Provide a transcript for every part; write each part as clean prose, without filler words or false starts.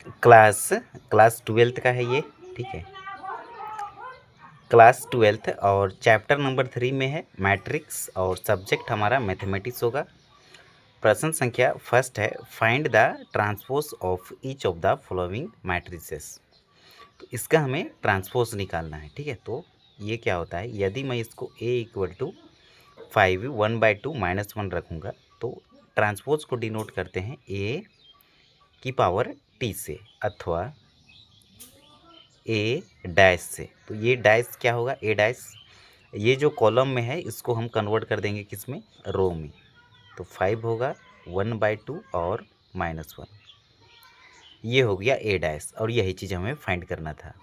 Class class 12th का है ये, ठीक है। क्लास 12th और चैप्टर नंबर 3 में है मैट्रिक्स और सब्जेक्ट हमारा मैथमेटिक्स होगा। प्रश्न संख्या फर्स्ट है, find the transpose of each of the following matrices. तो इसका हमें ट्रांसपोज निकालना है, ठीक है। तो ये क्या होता है, यदि मैं इसको a इक्वल टू 5 1/2 -1 रखूँगा तो ट्रांसपोज को डिनोट करते हैं a की पावर t से अथवा ए डैश से। तो ये डैश क्या होगा, ए डैश, ये जो कॉलम में है इसको हम कन्वर्ट कर देंगे किस में, रो में। तो 5 होगा 1/2 और -1, ये हो गया ए डैश और यही चीज़ हमें फाइंड करना था।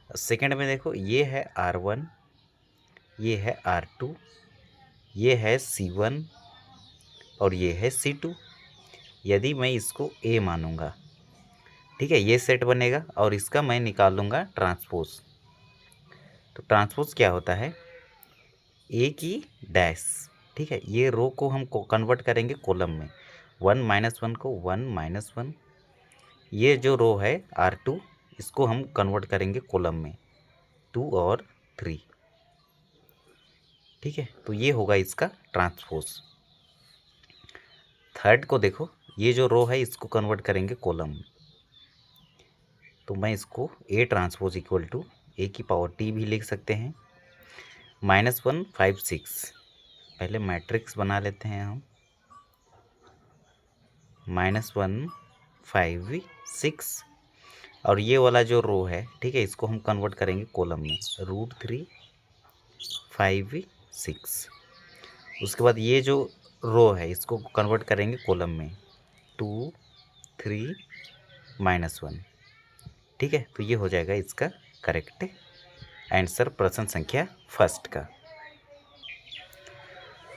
सेकंड में देखो, ये है R1, ये है R2, ये है C1 और ये है C2। यदि मैं इसको ए मानूंगा, ठीक है, ये सेट बनेगा और इसका मैं निकालूंगा ट्रांसपोज। तो ट्रांसपोज क्या होता है, ए की डैश, ठीक है। ये रो को हम कन्वर्ट करेंगे कॉलम में, 1 -1 को 1 -1। ये जो रो है R2 इसको हम कन्वर्ट करेंगे कॉलम में 2 और 3, ठीक है। तो ये होगा इसका ट्रांसपोज। थर्ड को देखो, ये जो रो है इसको कन्वर्ट करेंगे कॉलम में। तो मैं इसको ए ट्रांसपोज इक्वल टू ए की पावर टी भी लिख सकते हैं, -1 5 6। पहले मैट्रिक्स बना लेते हैं हम, -1 5 6 और ये वाला जो रो है, ठीक है, इसको हम कन्वर्ट करेंगे कॉलम में, √3 5 6। उसके बाद ये जो रो है इसको कन्वर्ट करेंगे कॉलम में, 2 3 -1, ठीक है। तो ये हो जाएगा इसका करेक्ट आंसर प्रश्न संख्या फर्स्ट का।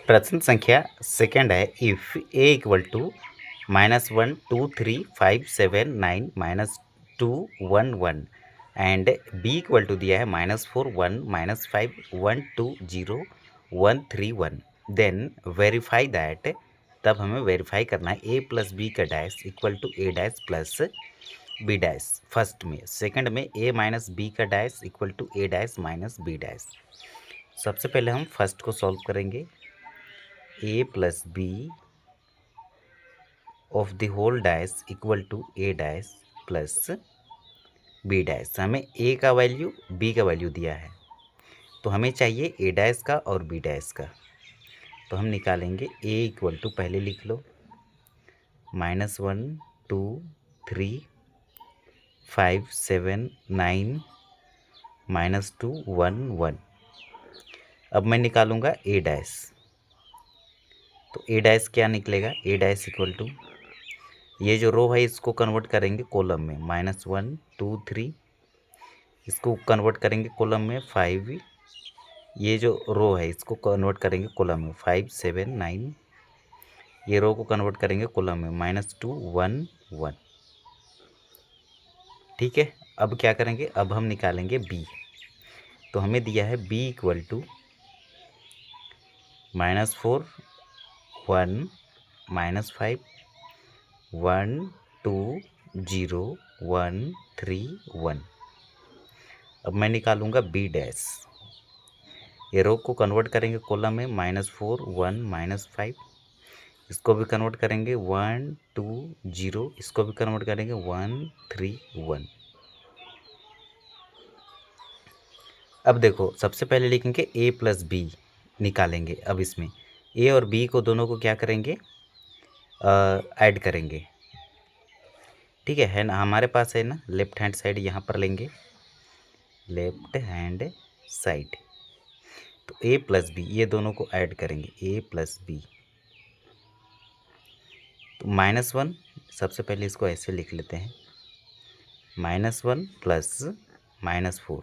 प्रश्न संख्या सेकंड है, if A equal to -1 2 3 5 7 9 -2 1 1 and B equal to दिया है -4 1 -5 1 2 0 1 3 1, देन वेरीफाई दैट। तब हमें वेरीफाई करना है ए प्लस बी का dash equal to a dash plus B dash first में, सेकंड में ए माइनस बी का dash equal to a dash minus B dash. सबसे पहले हम फर्स्ट को सॉल्व करेंगे, a plus b of the whole dash equal to a dash plus B dash. हमें a का वैल्यू बी का वैल्यू दिया है तो हमें चाहिए ए डैश का और बी डैश का। तो हम निकालेंगे ए इक्वल टू, पहले लिख लो, -1 2 3 5 7 9 -2 1 1। अब मैं निकालूंगा ए डैश। तो ए डैश क्या निकलेगा, ए डैश इक्वल टू, ये जो रो है इसको कन्वर्ट करेंगे कॉलम में, -1 2 3, इसको कन्वर्ट करेंगे कॉलम में 5, ये जो रो है इसको कन्वर्ट करेंगे कॉलम में 5 7 9, ये रो को कन्वर्ट करेंगे कॉलम में -2 1 1, ठीक है। अब क्या करेंगे, अब हम निकालेंगे बी। तो हमें दिया है बी इक्वल टू -4 1 -5 1 2 0 1 3 1। अब मैं निकालूंगा बी डैश। ये रो को कन्वर्ट करेंगे कॉलम में, -4 1 -5, इसको भी कन्वर्ट करेंगे 1 2 0, इसको भी कन्वर्ट करेंगे 1 3 1। अब देखो, सबसे पहले लिखेंगे ए प्लस बी निकालेंगे। अब इसमें ए और बी को दोनों को क्या करेंगे, ऐड करेंगे, ठीक है ना। हमारे पास है ना लेफ्ट हैंड साइड, यहाँ पर लेंगे लेफ्ट हैंड साइड। तो ए प्लस बी ये दोनों को ऐड करेंगे, ए प्लस बी। तो -1, सबसे पहले इसको ऐसे लिख लेते हैं, -1 प्लस -4,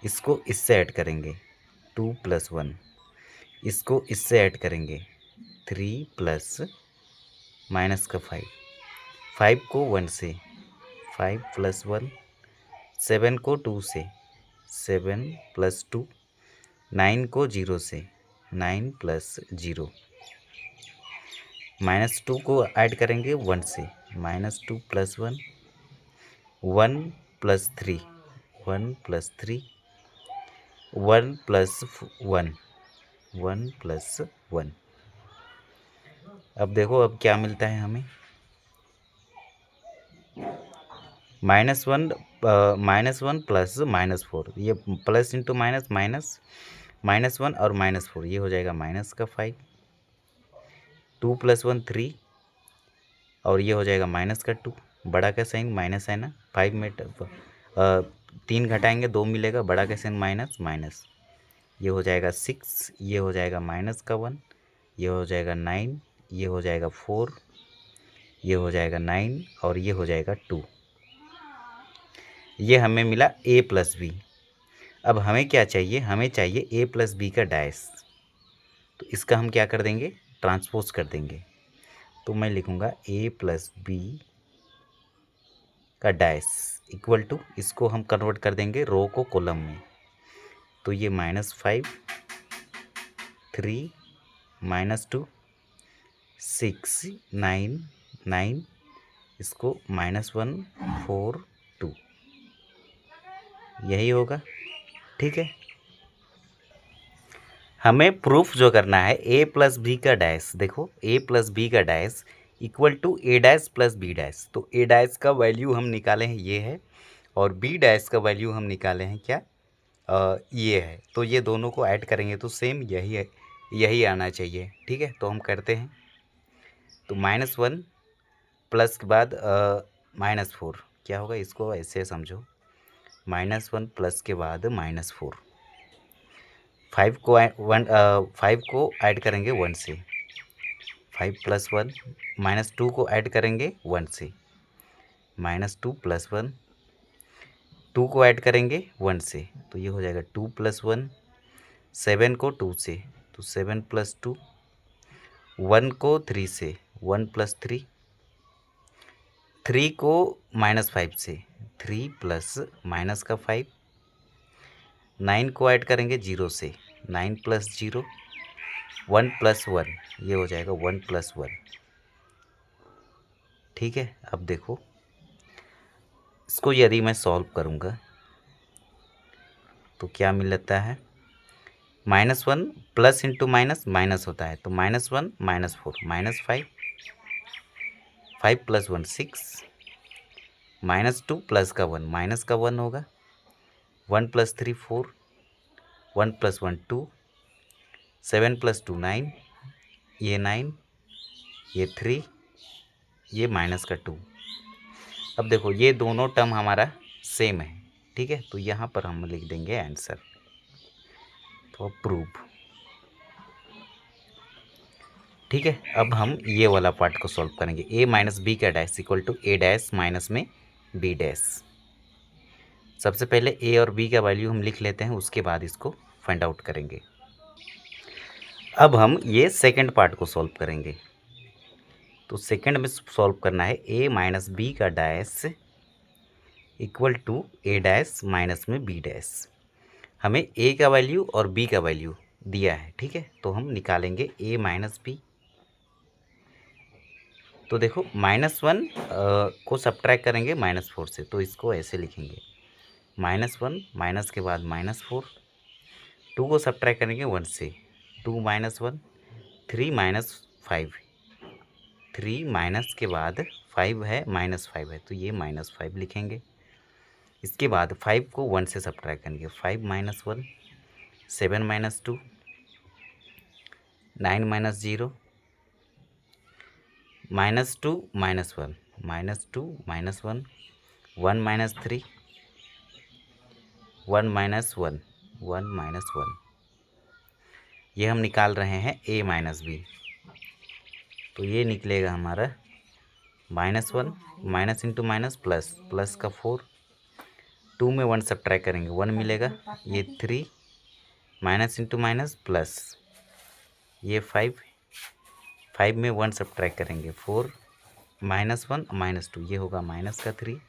इसको इससे ऐड करेंगे 2 + 1, इसको इससे ऐड करेंगे 3 प्लस -5, 5 को 1 से, 5 + 1, 7 को 2 से, 7 + 2, 9 को 0 से, 9 + 0, -2 को ऐड करेंगे 1 से, -2 + 1, 1 + 3, 1 + 3, 1 + 1, 1 + 1। अब देखो अब क्या मिलता है हमें, -1 -1 प्लस -4, ये प्लस इंटू माइनस माइनस, -1 और -4, ये हो जाएगा माइनस का 5, 2 + 1 3, और ये हो जाएगा माइनस का 2, बड़ा का साइन माइनस है ना, 5 में 3 घटाएंगे 2 मिलेगा, बड़ा का साइन माइनस माइनस, ये हो जाएगा 6, ये हो जाएगा माइनस का 1, ये हो जाएगा 9, ये हो जाएगा 4, ये हो जाएगा 9, और ये हो जाएगा 2। ये हमें मिला a + b। अब हमें क्या चाहिए, हमें चाहिए a + b का डैश। तो इसका हम क्या कर देंगे, ट्रांसपोज कर देंगे। तो मैं लिखूँगा a + b का डैश इक्वल टू, इसको हम कन्वर्ट कर देंगे रो को कॉलम में। तो ये -5, 3, -2, 6, 9, 9, इसको -1, 4, 2, यही होगा। ठीक है, हमें प्रूफ जो करना है a + b का डैश, देखो a + b का dash equal to a dash + b dash. तो a डैश का वैल्यू हम निकाले हैं ये है, और b डैश का वैल्यू हम निकाले हैं क्या, ये है। तो ये दोनों को ऐड करेंगे तो सेम यही है, यही आना चाहिए। ठीक है, तो हम करते हैं। तो -1 प्लस के बाद -4 क्या होगा, इसको ऐसे समझो, -1 प्लस के बाद -4, 5 को ऐड करेंगे 1 से, 5 + 1, -2 को ऐड करेंगे 1 से, -2 + 1, 2 को ऐड करेंगे 1 से, तो ये हो जाएगा 2 + 1, 7 को 2 से, तो 7 + 2, 1 को 3 से, 1 + 3, 3 को -5 से, 3 प्लस माइनस का 5, 9 को ऐड करेंगे 0 से, 9 + 0, 1 + 1, ये हो जाएगा 1 + 1। ठीक है, अब देखो इसको यदि मैं सॉल्व करूँगा तो क्या मिलता है, -1 प्लस इंटू माइनस माइनस होता है, तो -1 -4 -5, 5 + 1 6, -2 प्लस का 1 माइनस का 1 होगा, 1 + 3 4, 1 + 1 2, 7 + 2 9, ये 9, ये 3, ये माइनस का 2। अब देखो ये दोनों टर्म हमारा सेम है। ठीक है, तो यहाँ पर हम लिख देंगे आंसर। तो प्रूफ। ठीक है, अब हम ये वाला पार्ट को सॉल्व करेंगे। a - b का dash equal to a dash minus में b डैश। सबसे पहले a और b का वैल्यू हम लिख लेते हैं, उसके बाद इसको फाइंड आउट करेंगे। अब हम ये सेकंड पार्ट को सॉल्व करेंगे। तो सेकंड में सॉल्व करना है a - b का dash equal to a dash minus में b डैश। हमें a का वैल्यू और b का वैल्यू दिया है। ठीक है, तो हम निकालेंगे a - b। तो देखो -1 को सब्ट्रैक्ट करेंगे -4 से, तो इसको ऐसे लिखेंगे, -1 माइनस के बाद -4, 2 को सब्ट्रैक्ट करेंगे 1 से, 2 - 1, 3 - 5, 3 माइनस के बाद 5 है, -5 है, तो ये -5 लिखेंगे। इसके बाद 5 को 1 से सब्ट्रैक्ट करेंगे, 5 - 1, 7 - 2, 9 - 0, -2 - 1, -2 - 1, 1 - 3, 1 - 1, 1 - 1। ये हम निकाल रहे हैं a - b। तो ये निकलेगा हमारा -1, minus into minus plus, plus का 4, 2 में 1 सब्ट्रैक्ट करेंगे 1 मिलेगा, ये 3, माइनस इंटू माइनस प्लस, ये 5, 5 में 1 सब्ट्रैक्ट करेंगे 4, -1 -2, ये होगा माइनस का 3,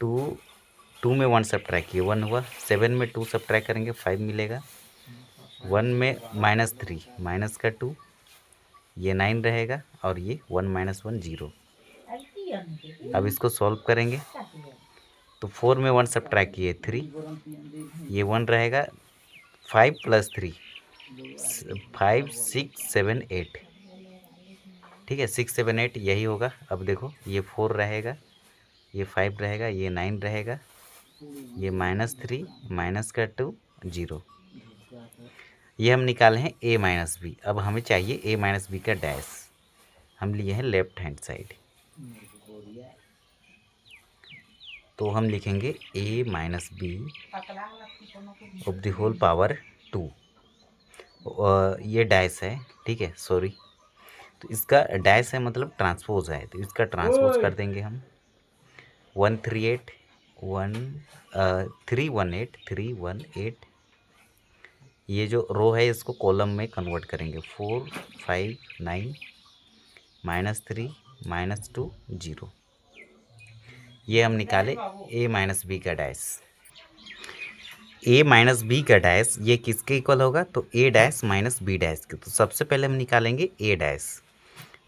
2 में 1 सब्ट्रैक्ट किए 1 हुआ, 7 में 2 सब्ट्रैक्ट करेंगे 5 मिलेगा, 1 में -3 माइनस का 2, ये 9 रहेगा, और ये 1 - 1 0। अब इसको सॉल्व करेंगे तो 4 में 1 सब्ट्रैक्ट किए 3, ये 1 रहेगा, 5 + 3 5 6 7 8, ठीक है, 6 7 8 यही होगा। अब देखो ये 4 रहेगा, ये 5 रहेगा, ये 9 रहेगा, ये -3 -2 0, ये हम निकाले हैं a-b। अब हमें चाहिए a-b का डैश, हम लिए हैं लेफ्ट हैंड साइड, तो हम लिखेंगे a-b of the whole power 2। ये डैश है, ठीक है, सॉरी, तो इसका डैश है मतलब ट्रांसपोज है, तो इसका ट्रांसपोज कर देंगे हम 138 318 318। ये जो रो है इसको कॉलम में कन्वर्ट करेंगे, 4 5 9 -3 -2 0। ये हम निकाले a-b का डैश। a-b का डैश ये किसके इक्वल होगा, तो a डैश -b डैश के। तो सबसे पहले हम निकालेंगे a डैश,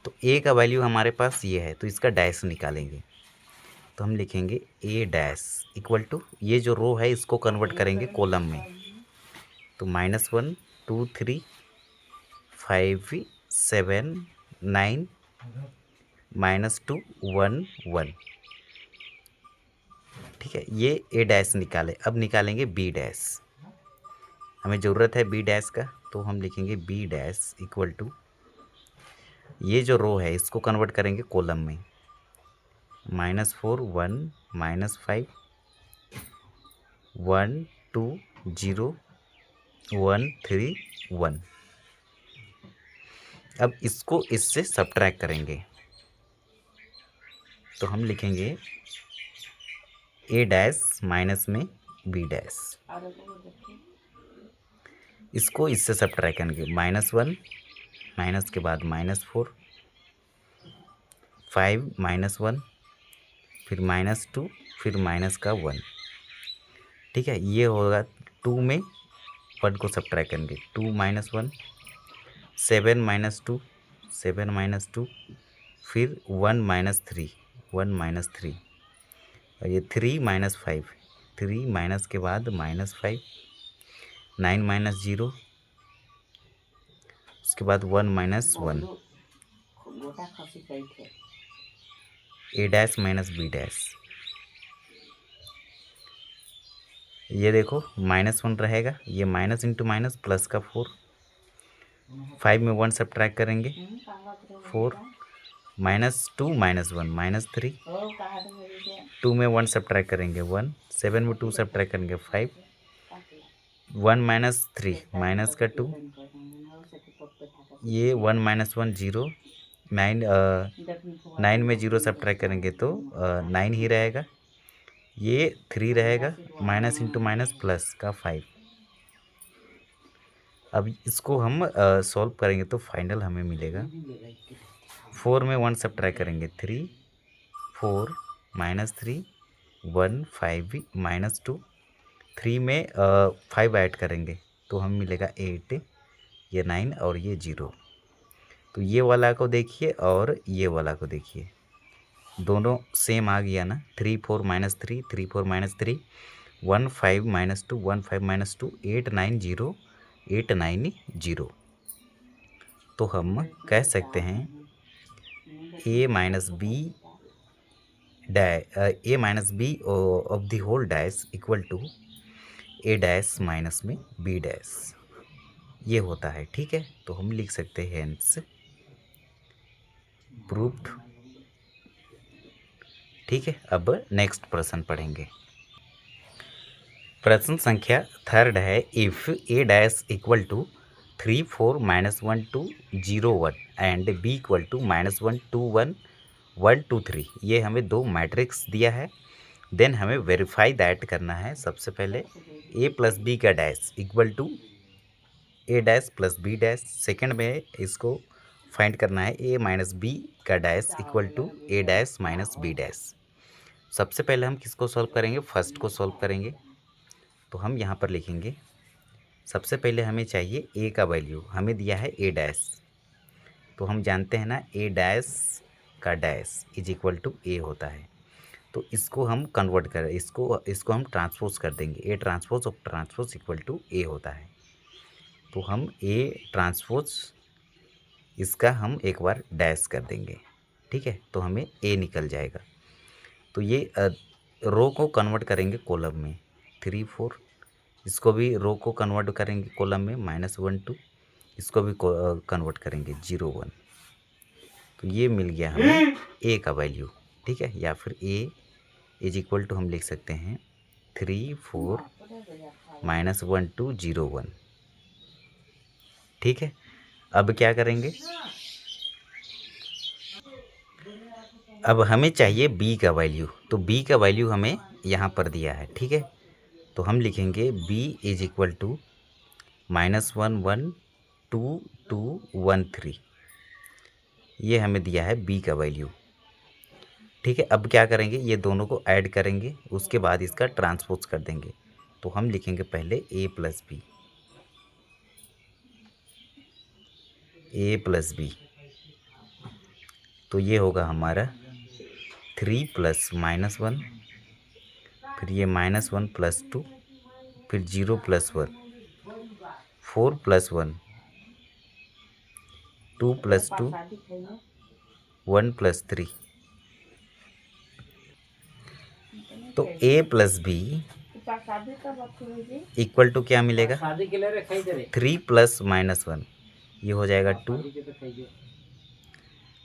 तो a का वैल्यू हमारे पास ये है, तो इसका डैश निकालेंगे, तो हम लिखेंगे a डैश इक्वल टू, ये जो रो है इसको कन्वर्ट करेंगे कॉलम में, तो -1 2 3 5 7 9 -2 1 1, ठीक है, ये a डैश निकाले। अब निकालेंगे b डैश, हमें ज़रूरत है b डैश का, तो हम लिखेंगे b डैश इक्वल टू, ये जो रो है इसको कन्वर्ट करेंगे कॉलम में, -4 1 -5 1 2 0 1 3 1। अब इसको इससे सब्ट्रैक्ट करेंगे, तो हम लिखेंगे a डैश माइनस में b डैश, इसको इससे सब्ट्रैक्ट करेंगे, -1 माइनस के बाद -4 5 -1 फिर -2 फिर माइनस का 1, ठीक है, ये होगा 2 में 1 को सब्ट्रैक्ट करेंगे, 2 -1 7 -2 7 -2 फिर 1 -3 1 -3, और ये 3 -5 3 माइनस के बाद -5 9 -0, उसके बाद 1 -1, a डैश -b डैश, ये देखो -1 रहेगा, ये माइनस इंटू माइनस प्लस का 4, 5 में 1 सब्ट्रैक्ट करेंगे 4 -2 -1 -3, 2 में 1 सब्ट्रैक्ट करेंगे 1, 7 में 2 सब्ट्रैक्ट करेंगे 5, 1 -3 माइनस का 2, ये 1 -1 0, 9 में 0 सब्ट्रैक्ट करेंगे तो 9 ही रहेगा, ये 3 रहेगा, माइनस इंटू माइनस प्लस का 5। अब इसको हम सॉल्व करेंगे तो फाइनल हमें मिलेगा, 4 में 1 सब्ट्रैक्ट करेंगे 3 4 -3 1 5 -2, 3 में 5 ऐड करेंगे तो हम मिलेगा 8, ये 9 और ये 0। तो ये वाला को देखिए और ये वाला को देखिए, दोनों सेम आ गया ना, 3 4 -3 3 4 -3 1 5 -2 1 5 -2 8 9 0 8 9 0। तो हम कह सकते हैं a-b of the whole dash equal to a dash minus में b डैश, ये होता है, ठीक है। तो हम लिख सकते हैं हेंस प्रूव्ड, ठीक है। अब नेक्स्ट प्रश्न पढ़ेंगे। प्रश्न संख्या 3 है, if a dash equal to 3 4 -1 2 0 1 and b equal to -1 2 1 1 2 3, ये हमें दो मैट्रिक्स दिया है। देन हमें वेरीफाई दैट करना है। सबसे पहले a प्लस बी का dash equal to a dash plus b dash, second में इसको फाइंड करना है a माइनस b का dash equal to a dash minus b dash. सबसे पहले हम किसको सॉल्व करेंगे, फर्स्ट को सॉल्व करेंगे। तो हम यहाँ पर लिखेंगे, सबसे पहले हमें चाहिए a का वैल्यू, हमें दिया है a डैश, तो हम जानते हैं ना a डैश का dash is equal to a होता है। तो इसको हम कन्वर्ट करें, इसको हम ट्रांसपोज कर देंगे। A transpose of transpose equal to a होता है। तो हम ए ट्रांसपोज इसका हम एक बार डैश कर देंगे, ठीक है, तो हमें ए निकल जाएगा। तो ये रो को कन्वर्ट करेंगे कॉलम में 3 4, इसको भी रो को कन्वर्ट करेंगे कॉलम में -1 2, इसको भी कन्वर्ट करेंगे 0 1। तो ये मिल गया हमें ए का वैल्यू, ठीक है, या फिर ए इज इक्वल टू हम लिख सकते हैं 3 4 -1 2 0 1, ठीक है। अब क्या करेंगे, अब हमें चाहिए बी का वैल्यू। तो बी का वैल्यू हमें यहाँ पर दिया है, ठीक है। तो हम लिखेंगे बी इज इक्वल टू -1 1 2 2 1 3, ये हमें दिया है बी का वैल्यू, ठीक है। अब क्या करेंगे, ये दोनों को ऐड करेंगे, उसके बाद इसका ट्रांसपोज कर देंगे। तो हम लिखेंगे पहले ए प्लस बी, तो ये होगा हमारा 3 प्लस -1, फिर ये -1 प्लस 2, फिर 0 प्लस 1, 4 प्लस 1, 2 प्लस 2, 1 प्लस 3। तो ए प्लस बी इक्वल टू क्या मिलेगा, 3 प्लस -1, ये हो जाएगा 2,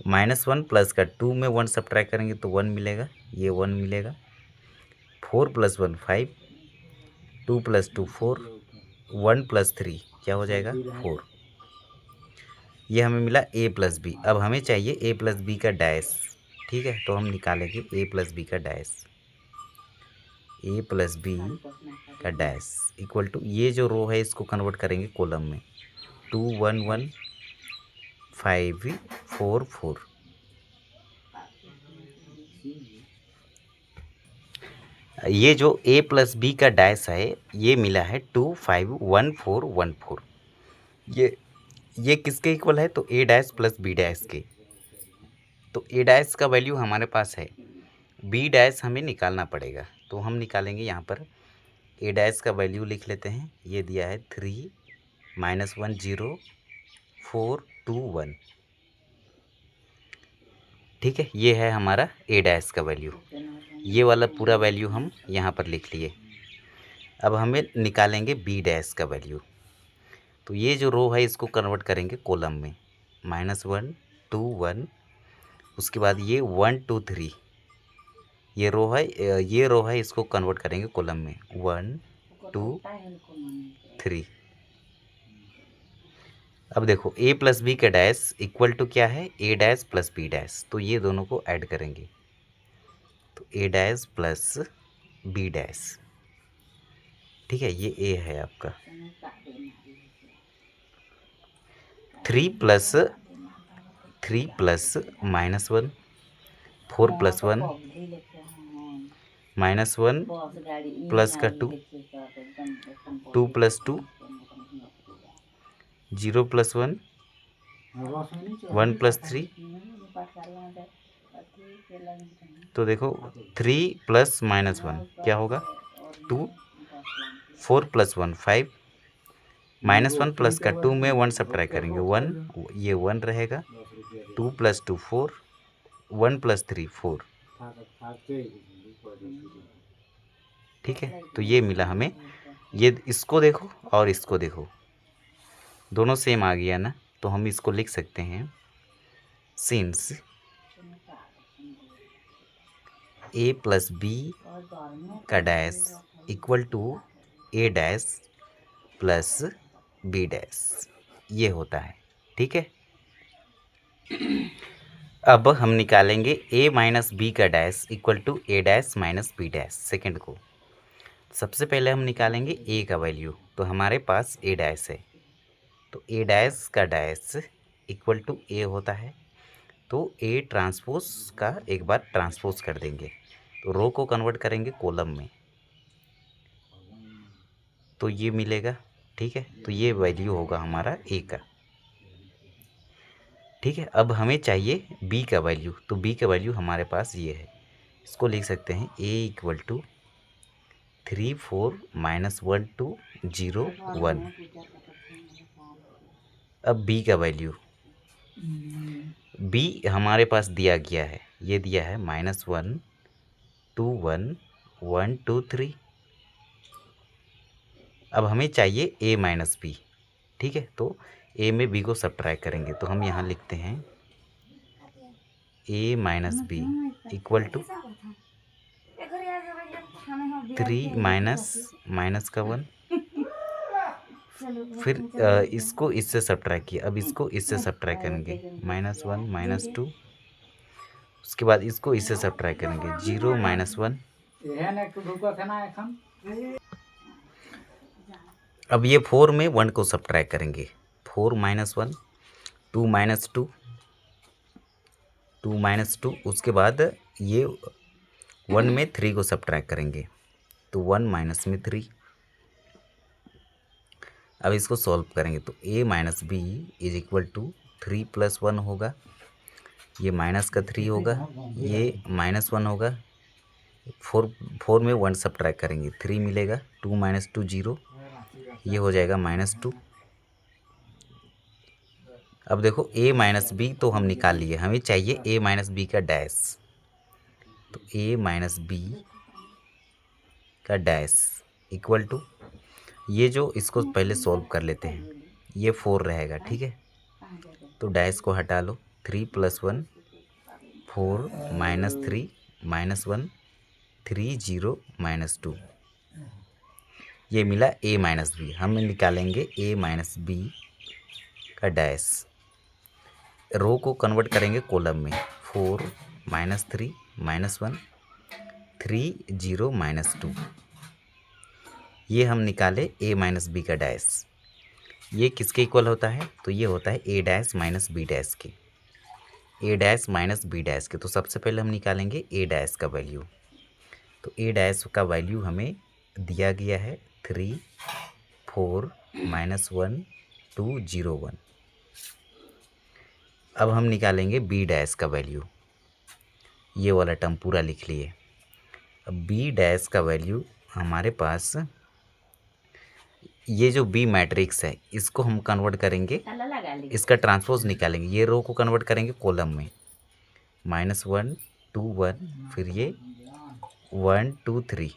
-1 प्लस का 2 में 1 सब्ट्रैक्ट करेंगे तो 1 मिलेगा, ये 1 मिलेगा। 4 प्लस 1 5, 2 प्लस 2 4, 1 प्लस 3 क्या हो जाएगा 4। ये हमें मिला ए प्लस बी। अब हमें चाहिए ए प्लस बी का डैश, ठीक है। तो हम निकालेंगे ए प्लस बी का डैश, ए प्लस बी का डैश इक्वल टू, ये जो रो है इसको कन्वर्ट करेंगे कॉलम में 2 1 1 5 4 4। ये जो a प्लस बी का डैश है ये मिला है 2 5 1 4 1 4। ये किसके इक्वल है, तो a dash plus B dash के। तो a डैश का वैल्यू हमारे पास है, b डैश हमें निकालना पड़ेगा। तो हम निकालेंगे यहाँ पर a डैश का वैल्यू लिख लेते हैं, ये दिया है 3 -1 0 4 2 1, ठीक है। ये है हमारा a डैश का वैल्यू, ये वाला पूरा वैल्यू हम यहाँ पर लिख लिए। अब हमें निकालेंगे बी डैश का वैल्यू। तो ये जो रो है इसको कन्वर्ट करेंगे कॉलम में -1 2 1, उसके बाद ये 1 2 3, ये रो है इसको कन्वर्ट करेंगे कॉलम में 1 2 3। अब देखो a प्लस बी का डैश इक्वल टू क्या है, a dash plus B dash. तो ये दोनों को ऐड करेंगे, तो a dash plus B dash, ठीक है, ये a है आपका। 3 प्लस -1, 4 प्लस 1, -1 प्लस का 2, 2 प्लस 2, 0 प्लस 1, 1 प्लस 3। तो देखो 3 प्लस -1 क्या होगा 2, 4 प्लस 1 5, -1 प्लस का 2 में 1 सब्ट्रैक्ट करेंगे 1, ये 1 रहेगा। 2 प्लस 2 4, 1 प्लस 3 4, ठीक है। तो ये मिला हमें, ये इसको देखो और इसको देखो, दोनों सेम आ गया ना। तो हम इसको लिख सकते हैं सिंस a प्लस बी का dash equal to a dash plus B dash, ये होता है, ठीक है। अब हम निकालेंगे a माइनस बी का dash equal to a dash minus B dash second को। सबसे पहले हम निकालेंगे a का वैल्यू, तो हमारे पास a डैश है, तो a डैश का डैश इक्वल टू a होता है। तो a ट्रांसपोज का एक बार ट्रांसपोज कर देंगे, तो रो को कन्वर्ट करेंगे कॉलम में, तो ये मिलेगा, ठीक है। तो ये वैल्यू होगा हमारा a का। ठीक है, अब हमें चाहिए बी का वैल्यू, तो बी का वैल्यू हमारे पास ये है, इसको लिख सकते हैं ए इक्वल टू 3 4 -1 2 0 1। अब बी का वैल्यू, बी हमारे पास दिया गया है, ये दिया है -1 2 1 1 2 3। अब हमें चाहिए ए माइनस बी, ठीक है, तो ए में बी को सब्ट्रैक्ट करेंगे, तो हम यहाँ लिखते हैं a minus b equal to 3 minus का 1, फिर इसको इससे सब्ट्रैक्ट किया, अब इसको इससे सब्ट्रैक्ट करेंगे -1 -2, उसके बाद इसको इससे सब्ट्रैक्ट करेंगे 0 -1। अब ये 4 में 1 को सब्ट्रैक्ट करेंगे, 4 -1 2 -2 2 -2, उसके बाद ये 1 में 3 को सब्ट्रैक्ट करेंगे, तो 1 माइनस में 3। अब इसको सॉल्व करेंगे, तो a minus B is equal to 3 + 1 होगा, ये माइनस का 3 होगा, ये -1 होगा, 4 में 1 सब्ट्रैक्ट करेंगे 3 मिलेगा, 2 - 2 0, ये हो जाएगा -2। अब देखो a माइनस बी तो हम निकाल लिए, हमें चाहिए a माइनस बी का डैश, तो a माइनस बी का डैश इक्वल टू, ये जो इसको पहले सॉल्व कर लेते हैं, ये 4 रहेगा, ठीक है, तो डैश को हटा लो, 3 + 1 4 -3 -1 3 0 -2, ये मिला a माइनस बी। हम निकालेंगे a माइनस बी का डैश, रो को कन्वर्ट करेंगे कॉलम में, 4 -3 -1 3 0 -2, ये हम निकाले a माइनस बी का डैश, ये किसके इक्वल होता है, तो ये होता है a dash minus B dash के, a dash minus B dash के। तो सबसे पहले हम निकालेंगे a डैश का वैल्यू, तो a डैश का वैल्यू हमें दिया गया है 3 4 -1 2 0 1। अब हम निकालेंगे बी डैश का वैल्यू, ये वाला टर्म पूरा लिख लिए। अब बी डैश का वैल्यू हमारे पास, ये जो बी मैट्रिक्स है इसको हम कन्वर्ट करेंगे, इसका ट्रांसपोज निकालेंगे, ये रो को कन्वर्ट करेंगे कॉलम में, -1 2 1, फिर ये 1 2 3।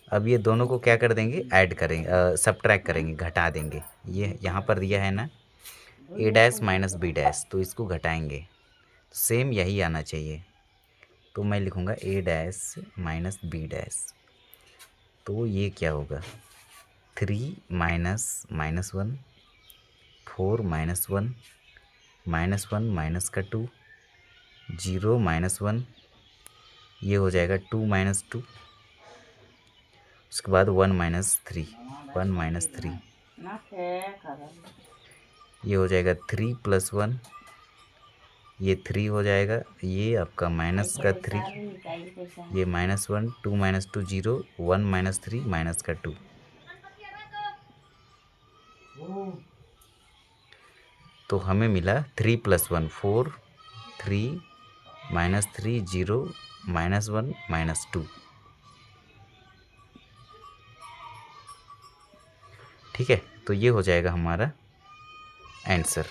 अब ये दोनों को क्या कर देंगे, ऐड करेंगे, सब्ट्रैक्ट करेंगे, घटा देंगे, ये यहाँ पर दिया है ना a dash minus B dash, तो इसको घटाएंगे, सेम यही आना चाहिए, तो मैं लिखूँगा a dash minus B dash, तो ये क्या होगा 3 -1 4 -1 -1 माइनस का 2 0 -1, ये हो जाएगा 2 -2, उसके बाद 1 -3 1 -3, ये हो जाएगा 3 + 1, ये 3 हो जाएगा, ये आपका माइनस का 3, ये -1 2 -2 0 1 -3 माइनस का 2, तो हमें मिला 3 + 1 4 3 -3 0 -1 -2, ठीक है, तो ये हो जाएगा हमारा आंसर।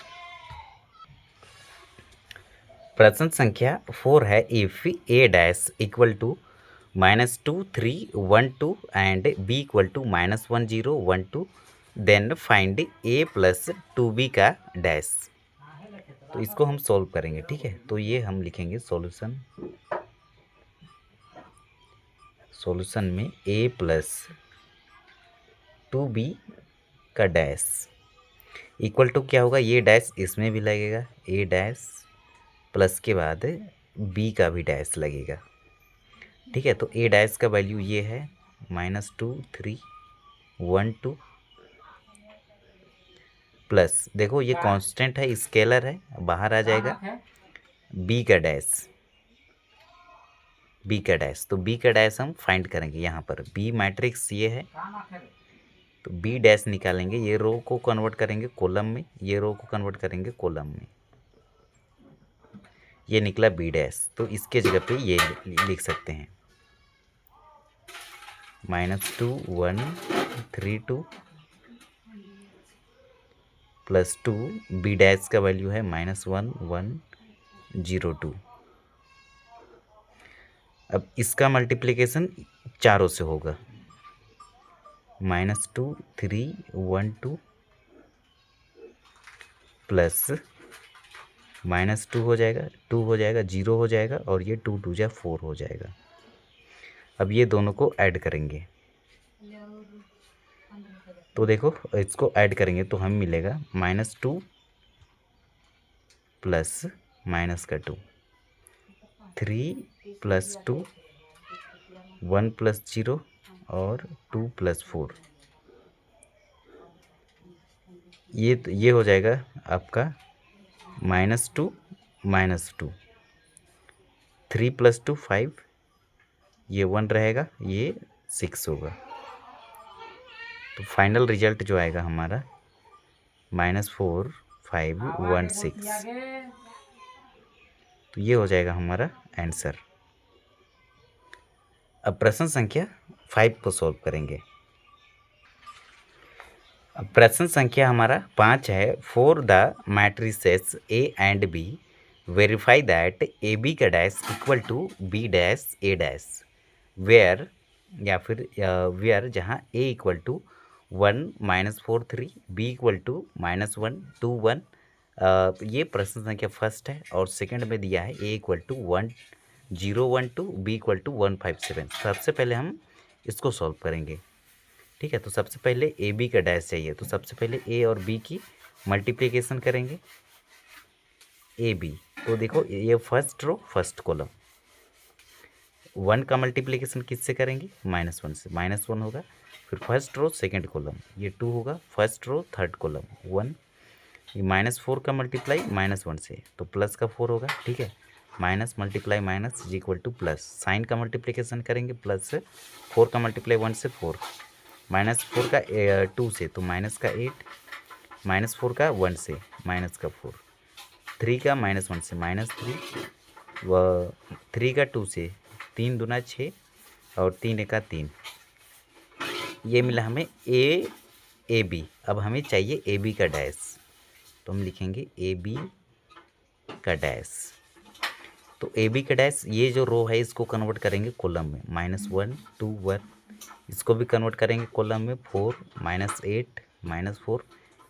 प्रश्न संख्या 4 है, if a dash equal to -2 3 1 2 and b equal to -1 0 1 2, then find a + 2b का डैश। तो इसको हम सॉल्व करेंगे, ठीक है, तो ये हम लिखेंगे सॉल्यूशन, सॉल्यूशन में a + 2b का डैश इक्वल टू क्या होगा, ये डैश इसमें भी लगेगा, a डैश प्लस के बाद b का भी डैश लगेगा, ठीक है, तो a डैश का वैल्यू ये है -2 3 1 2, प्लस देखो ये कांस्टेंट है, स्केलर है, बाहर आ जाएगा b का डैश, b का डैश, तो b का डैश हम फाइंड करेंगे यहाँ पर, b मैट्रिक्स ये है, तो बी डैश निकालेंगे, ये रो को कन्वर्ट करेंगे कॉलम में, ये रो को कन्वर्ट करेंगे कॉलम में, ये निकला बी डैश। तो इसके जगह पे ये लिख सकते हैं -2 1 3 2 +2, बी डैश का वैल्यू है -1 1 0 2। अब इसका मल्टीप्लिकेशन चारों से होगा, -2 3 1 2 प्लस -2 हो जाएगा, 2 हो जाएगा, 0 हो जाएगा, और ये 2 2 जा 4 हो जाएगा। अब ये दोनों को ऐड करेंगे, तो देखो इसको ऐड करेंगे तो हमें मिलेगा -2 प्लस -2 3 + 2 1 + 0 और 2 + 4। ये हो जाएगा आपका -2 -2 3 + 2 5, ये 1 रहेगा, ये 6 होगा। तो फाइनल रिजल्ट जो आएगा हमारा -4 5 1 6। तो ये हो जाएगा हमारा आंसर। अब प्रश्न संख्या 5 को सॉल्व करेंगे। अब प्रश्न संख्या हमारा 5 है। For the matrices a and b verify that a B का dash equal to B dash A dash where, या फिर वेयर जहाँ a equal to 1 -4 3, b equal to -1 2 1। ये प्रश्न संख्या फर्स्ट है, और सेकंड में दिया है a equal to 1 0 1 2, b equal to 1 5 7। सबसे पहले हम इसको सॉल्व करेंगे, ठीक है। तो सबसे पहले ए बी का डैश चाहिए, तो सबसे पहले ए और बी की मल्टीप्लिकेशन करेंगे। ए बी, तो देखो ये फर्स्ट रो फर्स्ट कॉलम, 1 का मल्टीप्लिकेशन किससे करेंगे? -1 से, -1 होगा। फिर फर्स्ट रो सेकंड कॉलम, ये 2 होगा। फर्स्ट रो थर्ड कॉलम 1, ये -4 का मल्टीप्लाई -1 से, तो प्लस का 4 होगा, ठीक है। Minus multiply minus is equal to plus, sign का मल्टीप्लिकेशन करेंगे प्लस से, 4 का मल्टीप्लाई 1 से 4, -4 का 2 से, तो माइनस का 8, -4 का 1 से, माइनस का 4, 3 का -1 से, -3, व 3 का 2 से, 3 दूना 6 और 3 एका 3। ये मिला हमें ए बी। अब हमें चाहिए ए बी का डैश, तो हम लिखेंगे ए बी का डैश। तो ए बी का डैश, ये जो रो है इसको कन्वर्ट करेंगे कॉलम में, -1 2 1, इसको भी कन्वर्ट करेंगे कॉलम में 4 -8 -4,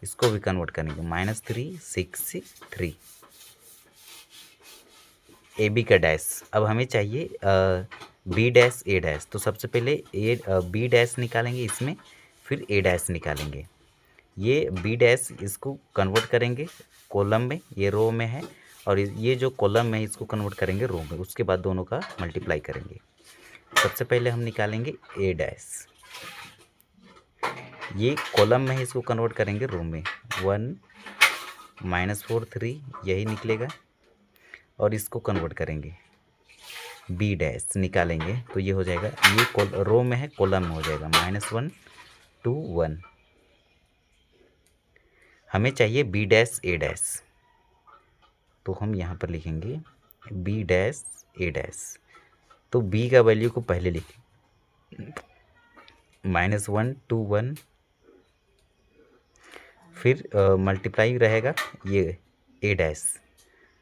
इसको भी कन्वर्ट करेंगे -3 6 3। ए बी का डैश। अब हमें चाहिए बी डैश ए डैश, तो सबसे पहले बी डैश निकालेंगे इसमें, फिर ए डैश निकालेंगे। ये बी डैश इसको कन्वर्ट करेंगे कॉलम में, ये रो में है, और ये जो कॉलम में इसको कन्वर्ट करेंगे रो में, उसके बाद दोनों का मल्टीप्लाई करेंगे। सबसे पहले हम निकालेंगे ए डैश, ये कॉलम में है, इसको कन्वर्ट करेंगे रो में, 1 -4 3 यही निकलेगा, और इसको कन्वर्ट करेंगे बी डैश निकालेंगे, तो ये हो जाएगा, ये रो में है कॉलम में हो जाएगा -1 2 1। हमें चाहिए बी डैश ए डैश, तो हम यहाँ पर लिखेंगे बी डैश ए डैश। तो बी का वैल्यू को पहले लिखें, -1 2 1, फिर मल्टीप्लाई रहेगा ये ए डैश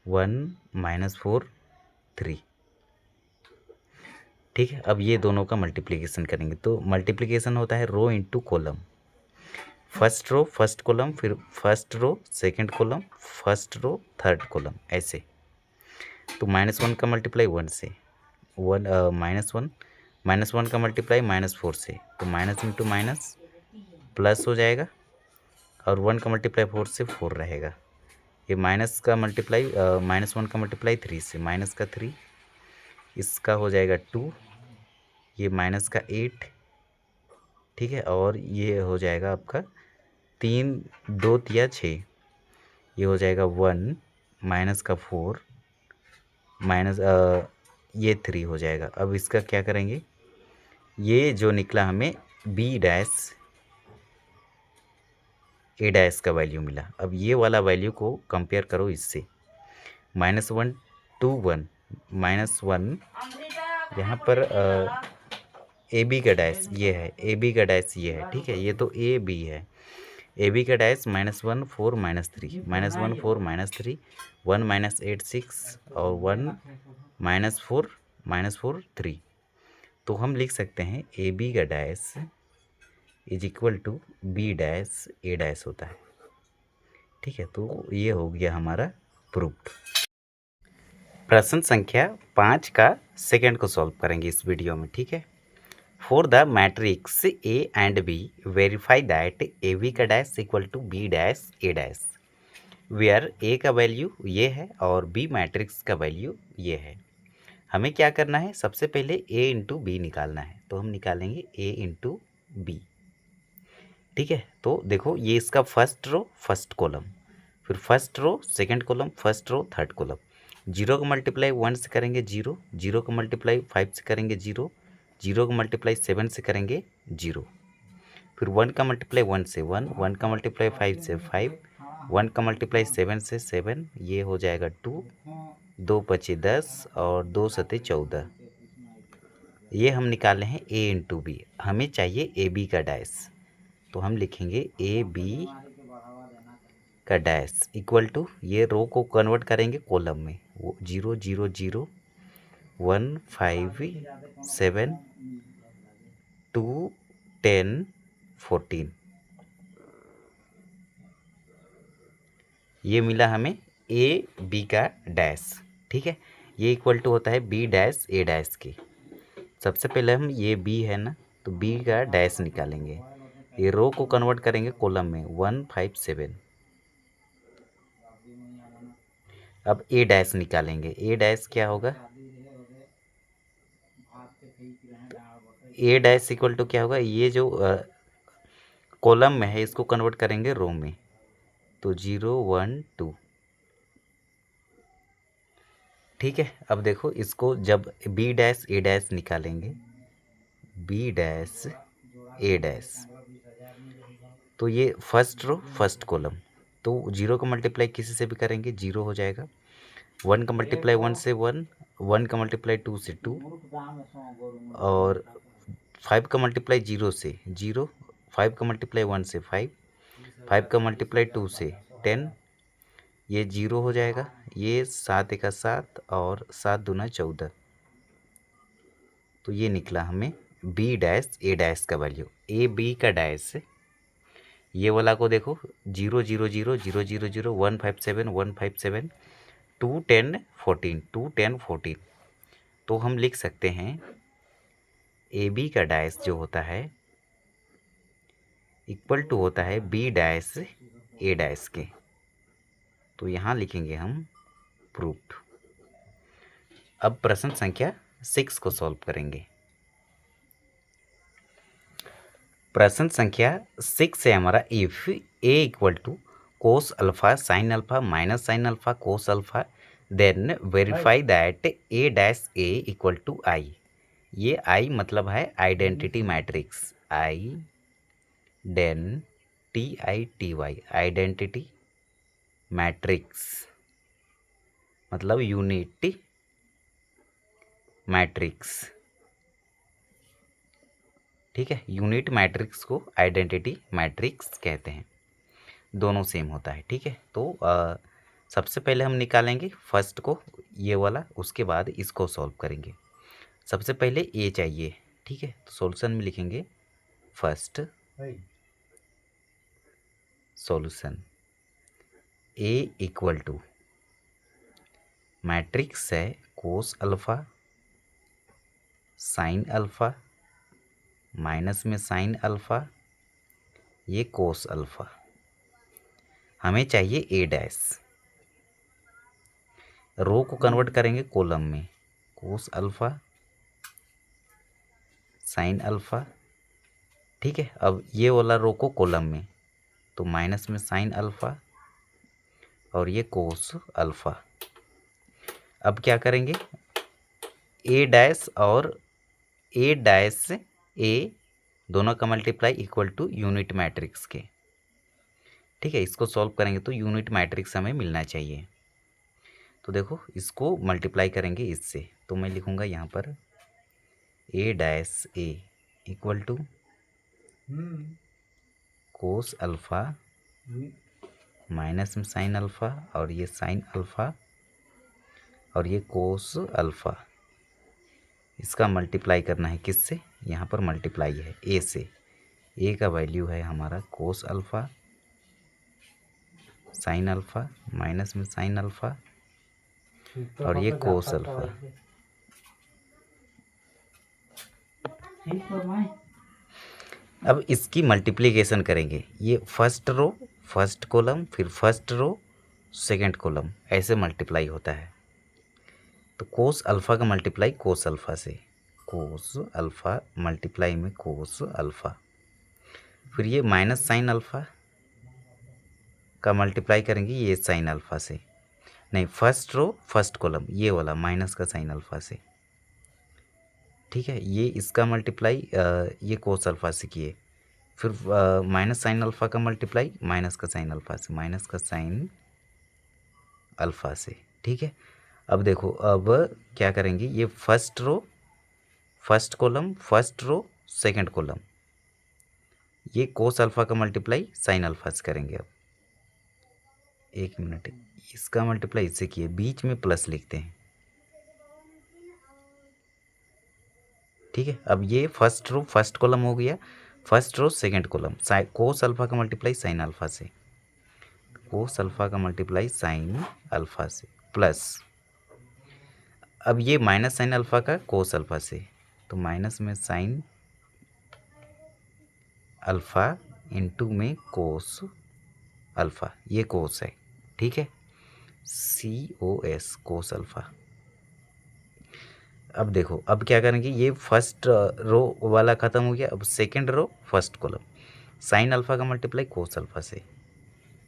1 -4 3, ठीक है। अब ये दोनों का मल्टीप्लिकेशन करेंगे, तो मल्टीप्लिकेशन होता है row into column, first row first column, फिर first row second column, first row third column, ऐसे। तो -1 का मल्टीप्लाई 1 से, -1 का मल्टीप्लाई -4 से, तो माइनस इंटू माइनस प्लस हो जाएगा, और 1 का मल्टीप्लाई 4 से 4 रहेगा। ये -1 का मल्टीप्लाई 3 से, माइनस का 3, इसका हो जाएगा 2, ये माइनस का 8, ठीक है। और ये हो जाएगा आपका 3 2 तिया 6, ये हो जाएगा 1 माइनस का 4 माइनस ये 3 हो जाएगा। अब इसका क्या करेंगे, ये जो निकला हमें बी डैश ए डैश का वैल्यू मिला। अब ये वाला वैल्यू को कंपेयर करो इससे, -1 2 1 -1, यहाँ पर ए बी का डैश ये है, ए बी का डैश ये है, ठीक है, ये तो ए बी है। ए बी का डैश -1 4 -3, -1 4 -3, 1 -8 6 और 1 -4 3। तो हम लिख सकते हैं ए बी का dash is equal to B dash A dash होता है, ठीक है। तो ये हो गया हमारा प्रूफ्ड। प्रश्न संख्या 5 का सेकंड को सॉल्व करेंगे इस वीडियो में, ठीक है। For the matrix a and b verify that a B का dash equal to B dash A dash, where a का वैल्यू ये है और बी मैट्रिक्स का वैल्यू ये है। हमें क्या करना है, सबसे पहले ए इंटू बी निकालना है, तो हम निकालेंगे ए इंटू बी, ठीक है। तो देखो ये इसका फर्स्ट रो फर्स्ट कॉलम, फिर first row second column, first row third column. 0 का मल्टीप्लाई 1 से करेंगे 0, 0 का मल्टीप्लाई 5 से करेंगे 0, 0 का मल्टीप्लाई 7 से करेंगे 0, फिर 1 का मल्टीप्लाई 1 से 1, 1 का मल्टीप्लाई 5 से 5, 1 का मल्टीप्लाई 7 से 7, ये हो जाएगा 2, 2 पचे 10 और 2 सते 14। ये हम निकाले हैं ए इंटू बी, हमें चाहिए ए बी का डैश, तो हम लिखेंगे ए बी का डैश इक्वल टू, ये रो को कन्वर्ट करेंगे कॉलम में, वो 0 0 0 1 5 7 2 10 14, ये मिला हमें ए बी का डैश, ठीक है। ये इक्वल टू होता है बी डैश ए डैश के। सबसे पहले हम ये बी है ना, तो बी का डैश निकालेंगे, ये रो को कन्वर्ट करेंगे कॉलम में 1 5 7। अब ए डैश निकालेंगे, ए डैश क्या होगा, ए डैश इक्वल टू क्या होगा, ये जो कॉलम में है इसको कन्वर्ट करेंगे रो में, तो 0 1 2, ठीक है। अब देखो इसको जब बी डैश ए डैश निकालेंगे, बी डैश ए डैश, तो ये फर्स्ट रो फर्स्ट कॉलम, तो 0 का मल्टीप्लाई किसी से भी करेंगे 0 हो जाएगा, 1 का मल्टीप्लाई 1 से 1, 1 का मल्टीप्लाई 2 से 2, और 5 का मल्टीप्लाई 0 से 0, 5 का मल्टीप्लाई 1 से 5, 5 का मल्टीप्लाई 2 से 10, ये 0 हो जाएगा, ये 7 1 7 और 7 दूना 14। तो ये निकला हमें बी डैश ए डैश का वैल्यू। ए बी का डैश ये वाला को देखो 0 0 0 0 0 0 1 5 7 1 5 7 2 10 14 2 10 14। तो हम लिख सकते हैं ए बी का डैश जो होता है इक्वल टू होता है बी डैश ए डैश के। तो यहाँ लिखेंगे हम प्रूफ्ड। अब प्रश्न संख्या 6 को सॉल्व करेंगे। प्रश्न संख्या 6 है हमारा, if A equal to cos alpha sine alpha minus sine alpha cos alpha then verify that A dash A equal to I. ये आई मतलब है identity matrix, identity TITY identity matrix मतलब unity matrix, ठीक है। Unit matrix को identity matrix कहते हैं, दोनों सेम होता है, ठीक है। तो सबसे पहले हम निकालेंगे फर्स्ट को ये वाला, उसके बाद इसको सॉल्व करेंगे। सबसे पहले ए चाहिए, ठीक है। तो सॉल्यूशन में लिखेंगे first solution A equal to matrix है cos alpha sine alpha minus में साइन अल्फा, ये कोस अल्फा। हमें चाहिए ए डैश, रो को कन्वर्ट करेंगे कॉलम में, कोस अल्फा साइन अल्फा, ठीक है। अब ये वाला रो को कॉलम में, तो माइनस में साइन अल्फा और ये कोस अल्फा। अब क्या करेंगे, ए डैश और ए डैश ए दोनों का multiply equal to unit matrix के, ठीक है, इसको सॉल्व करेंगे तो यूनिट मैट्रिक्स हमें मिलना चाहिए। तो देखो इसको मल्टीप्लाई करेंगे इससे, तो मैं लिखूँगा यहाँ पर A dash A equal to cos alpha minus में साइन अल्फ़ा, और ये साइन अल्फ़ा और ये कोस अल्फ़ा, इसका मल्टीप्लाई करना है किससे, यहाँ पर मल्टीप्लाई है ए से। ए का वैल्यू है हमारा कोस अल्फ़ा साइन अल्फ़ा माइनस में साइन अल्फ़ा और ये कोस अल्फ़ा। अब इसकी मल्टीप्लिकेशन करेंगे, ये फर्स्ट रो फर्स्ट कॉलम फिर फर्स्ट रो सेकंड कॉलम ऐसे मल्टीप्लाई होता है। तो कोस अल्फ़ा का मल्टीप्लाई कोस अल्फ़ा से, कोस अल्फ़ा मल्टीप्लाई में कोस अल्फ़ा, फिर ये माइनस साइन अल्फ़ा का मल्टीप्लाई करेंगे ये साइन अल्फ़ा से, नहीं फर्स्ट रो फर्स्ट कॉलम ये वाला माइनस का साइन अल्फ़ा से। ठीक है, ये इसका मल्टीप्लाई ये कोस अल्फ़ा से किए, फिर माइनस साइन अल्फ़ा का मल्टीप्लाई माइनस का साइन अल्फ़ा से, माइनस का साइन अल्फ़ा से। ठीक है, अब देखो अब क्या करेंगे, ये first row first column first row second column, ये कोस अल्फ़ा का मल्टीप्लाई साइन अल्फ़ा से करेंगे। अब एक मिनट, इसका मल्टीप्लाई इससे किए, बीच में प्लस लिखते हैं। ठीक है, अब ये फर्स्ट रो फर्स्ट कॉलम हो गया, first row second column, cos alpha का मल्टीप्लाई साइन अल्फ़ा से, कोस अल्फ़ा का मल्टीप्लाई साइन अल्फ़ा से प्लस, अब ये माइनस साइन अल्फ़ा का कोस अल्फ़ा से, तो माइनस में साइन अल्फ़ा इंटू में कोस अल्फ़ा, ये कोस है। ठीक है, COS कोस अल्फ़ा। अब देखो अब क्या करेंगे, ये फर्स्ट रो वाला ख़त्म हो गया, अब second row first column, sine alpha का मल्टीप्लाई कोस अल्फ़ा से,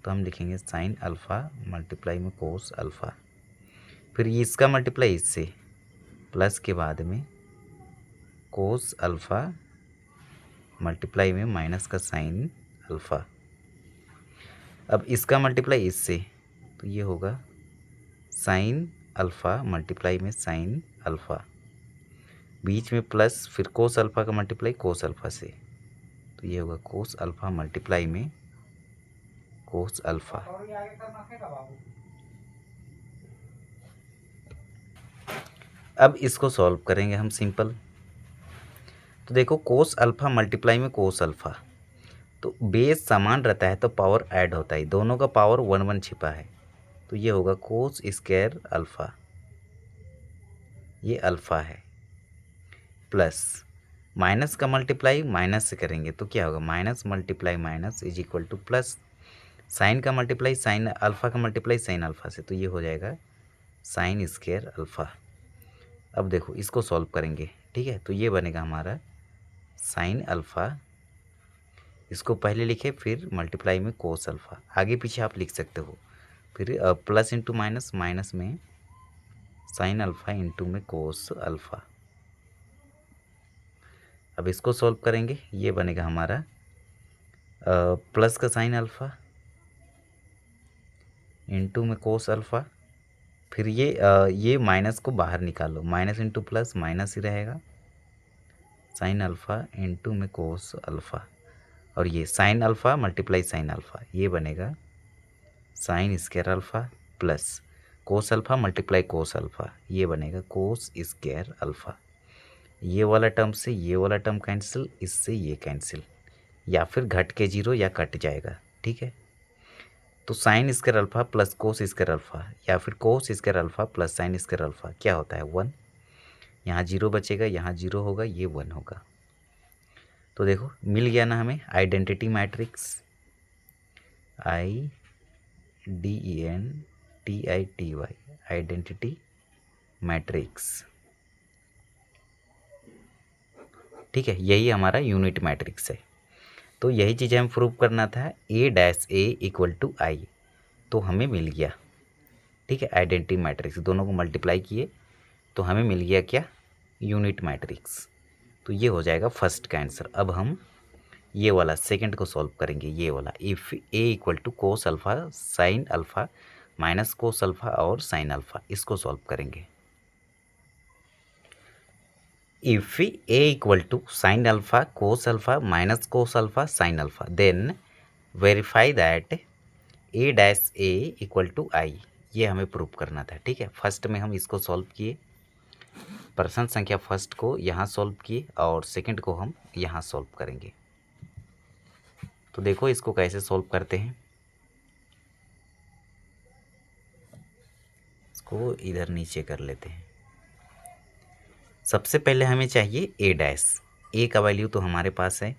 तो हम लिखेंगे साइन अल्फ़ा मल्टीप्लाई में कोस अल्फ़ा, फिर ये इसका मल्टीप्लाई इससे, प्लस के बाद में कोस अल्फ़ा मल्टीप्लाई में माइनस का साइन अल्फ़ा, अब इसका मल्टीप्लाई इससे, तो ये होगा साइन अल्फ़ा मल्टीप्लाई में साइन अल्फ़ा, बीच में प्लस, फिर कोस अल्फ़ा का मल्टीप्लाई कोस अल्फ़ा से, तो ये होगा कोस अल्फ़ा मल्टीप्लाई में कोस अल्फ़ा। अब इसको सॉल्व करेंगे हम सिंपल। तो देखो कोस अल्फ़ा मल्टीप्लाई में कोस अल्फ़ा, तो बेस समान रहता है तो पावर ऐड होता है, दोनों का पावर 1 1 छिपा है, तो ये होगा कोस स्क्वायर अल्फ़ा, ये अल्फ़ा है, प्लस माइनस का मल्टीप्लाई माइनस से करेंगे तो क्या होगा, minus multiply minus is equal to plus, sign का मल्टीप्लाई साइन अल्फ़ा का मल्टीप्लाई साइन अल्फ़ा से, तो ये हो जाएगा साइन स्क्वायर अल्फ़ा। अब देखो इसको सॉल्व करेंगे। ठीक है, तो ये बनेगा हमारा साइन अल्फ़ा, इसको पहले लिखे फिर मल्टीप्लाई में कोस अल्फ़ा, आगे पीछे आप लिख सकते हो, फिर प्लस इंटू माइनस, माइनस में साइन अल्फ़ा इंटू में कोस अल्फ़ा। अब इसको सॉल्व करेंगे, ये बनेगा हमारा प्लस का साइन अल्फ़ा इंटू में कोस अल्फ़ा, फिर ये माइनस को बाहर निकालो, माइनस इंटू प्लस माइनस ही रहेगा, साइन अल्फ़ा इंटू में कोस अल्फ़ा, और ये sine alpha multiply sine alpha, ये बनेगा sign square alpha plus cos alpha multiply cos alpha, ये बनेगा कोस स्क्वायर अल्फ़ा। ये वाला टर्म से ये वाला टर्म कैंसिल, इससे ये कैंसिल, या फिर घट के जीरो या कट जाएगा। ठीक है, तो sign square alpha plus cos square alpha या फिर कोस square alpha plus sign square alpha क्या होता है 1, यहाँ जीरो बचेगा, यहाँ जीरो होगा, ये 1 होगा। तो देखो मिल गया ना हमें identity matrix, IDENTITY identity matrix. ठीक है, यही हमारा यूनिट मैट्रिक्स है। तो यही चीज़ हमें प्रूव करना था, A dash A equal to I, तो हमें मिल गया। ठीक है, आइडेंटिटी मैट्रिक्स दोनों को मल्टीप्लाई किए तो हमें मिल गया क्या, यूनिट मैट्रिक्स। तो ये हो जाएगा फर्स्ट का आंसर। अब हम ये वाला सेकंड को सॉल्व करेंगे, ये वाला if A equal to cos alpha sine alpha minus cos alpha और साइन अल्फ़ा, इसको सॉल्व करेंगे। If A equal to sine alpha cos alpha minus cos alpha sine alpha then verify that A dash A equal to I, ये हमें prove करना था। ठीक है, first में हम इसको सॉल्व किए, प्रश्न संख्या फर्स्ट को यहाँ सॉल्व किए और सेकंड को हम यहाँ सॉल्व करेंगे। तो देखो इसको कैसे सॉल्व करते हैं। इसको इधर नीचे कर लेते हैं। सबसे पहले हमें चाहिए ए डैश, ए का वैल्यू तो हमारे पास है,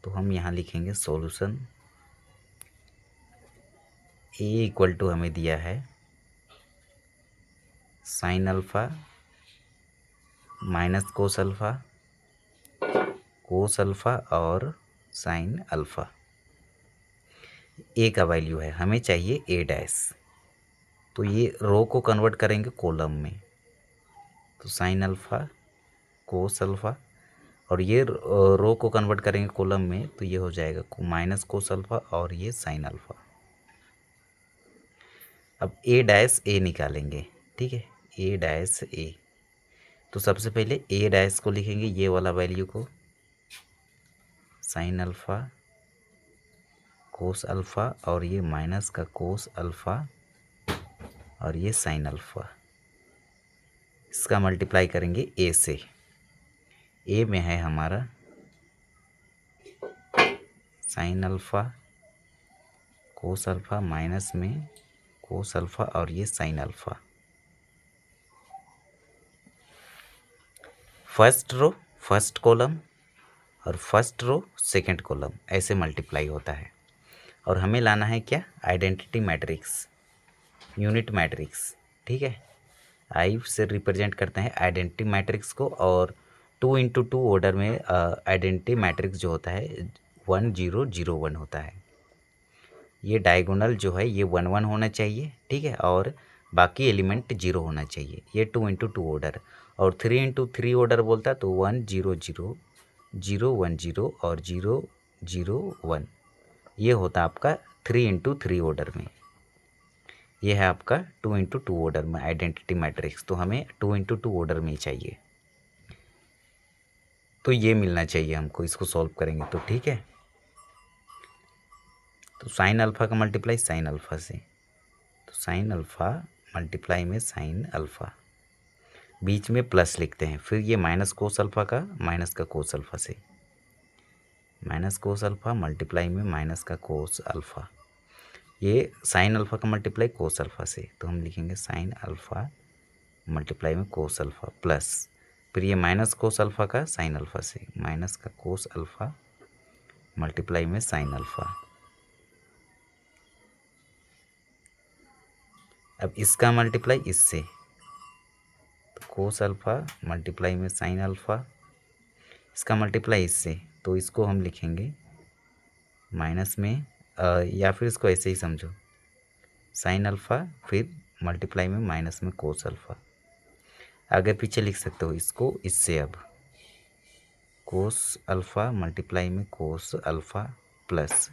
तो हम यहाँ लिखेंगे सॉल्यूशन ए इक्वल टू हमें दिया है sign alpha minus cos alpha और साइन अल्फ़ा। ए का वैल्यू है, हमें चाहिए ए डैश, तो ये रो को कन्वर्ट करेंगे कॉलम में, तो साइन अल्फ़ा कोस अल्फ़ा, और ये रो को कन्वर्ट करेंगे कॉलम में, तो ये हो जाएगा माइनस कोस अल्फ़ा और ये साइन अल्फ़ा। अब ए डैश ए निकालेंगे। ठीक है, ए डैश ए, तो सबसे पहले ए डैश को लिखेंगे, ये वाला वैल्यू को साइन अल्फ़ा कोस अल्फ़ा और ये माइनस का कोस अल्फ़ा और ये साइन अल्फ़ा, इसका मल्टीप्लाई करेंगे ए से। ए में है हमारा sine alpha cos alpha minus में कोस अल्फ़ा और ये sine alpha. First row first column और फर्स्ट रो सेकंड कॉलम ऐसे मल्टीप्लाई होता है। और हमें लाना है क्या, आइडेंटिटी मैट्रिक्स, यूनिट मैट्रिक्स। ठीक है, आई से रिप्रेजेंट करते हैं आइडेंटिटी मैट्रिक्स को, और 2 इंटू 2 ऑर्डर में आइडेंटिटी मैट्रिक्स जो होता है 1 0 0 1 होता है। ये डायगोनल जो है ये 1 1 होना चाहिए। ठीक है, और बाकी एलिमेंट 0 होना चाहिए। ये 2 इंटू 2 ऑर्डर, और 3 इंटू 3 ऑर्डर बोलता है तो 1 0 0 0 1 0 और 0 0 1, ये होता है आपका 3 इंटू 3 ऑर्डर में। ये है आपका 2 इंटू 2 ऑर्डर में आइडेंटिटी मैट्रिक्स, तो हमें 2 इंटू 2 ऑर्डर में ही चाहिए, तो ये मिलना चाहिए हमको। इसको सॉल्व करेंगे तो ठीक है, तो साइन अल्फ़ा का मल्टीप्लाई साइन अल्फ़ा से, तो साइन अल्फ़ा मल्टीप्लाई में साइन अल्फ़ा, बीच में प्लस लिखते हैं, फिर ये माइनस कोस अल्फ़ा का माइनस का कोस अल्फ़ा से, माइनस कोस अल्फ़ा मल्टीप्लाई में माइनस का कोस अल्फ़ा, ये साइन अल्फ़ा का मल्टीप्लाई कोस अल्फ़ा से, तो हम लिखेंगे साइन अल्फ़ा मल्टीप्लाई में कोस अल्फ़ा प्लस, फिर ये माइनस कोस अल्फ़ा का साइन अल्फ़ा से, माइनस का कोस अल्फ़ा मल्टीप्लाई में साइन अल्फ़ा। अब इसका मल्टीप्लाई इससे, तो कोस अल्फ़ा मल्टीप्लाई में साइन अल्फ़ा, इसका मल्टीप्लाई इससे, तो इसको हम लिखेंगे माइनस में या फिर इसको ऐसे ही समझो, साइन अल्फ़ा फिर मल्टीप्लाई में माइनस में कोस अल्फ़ा, आगे पीछे लिख सकते हो इसको इससे। अब कोस अल्फ़ा मल्टीप्लाई में कोस अल्फ़ा प्लस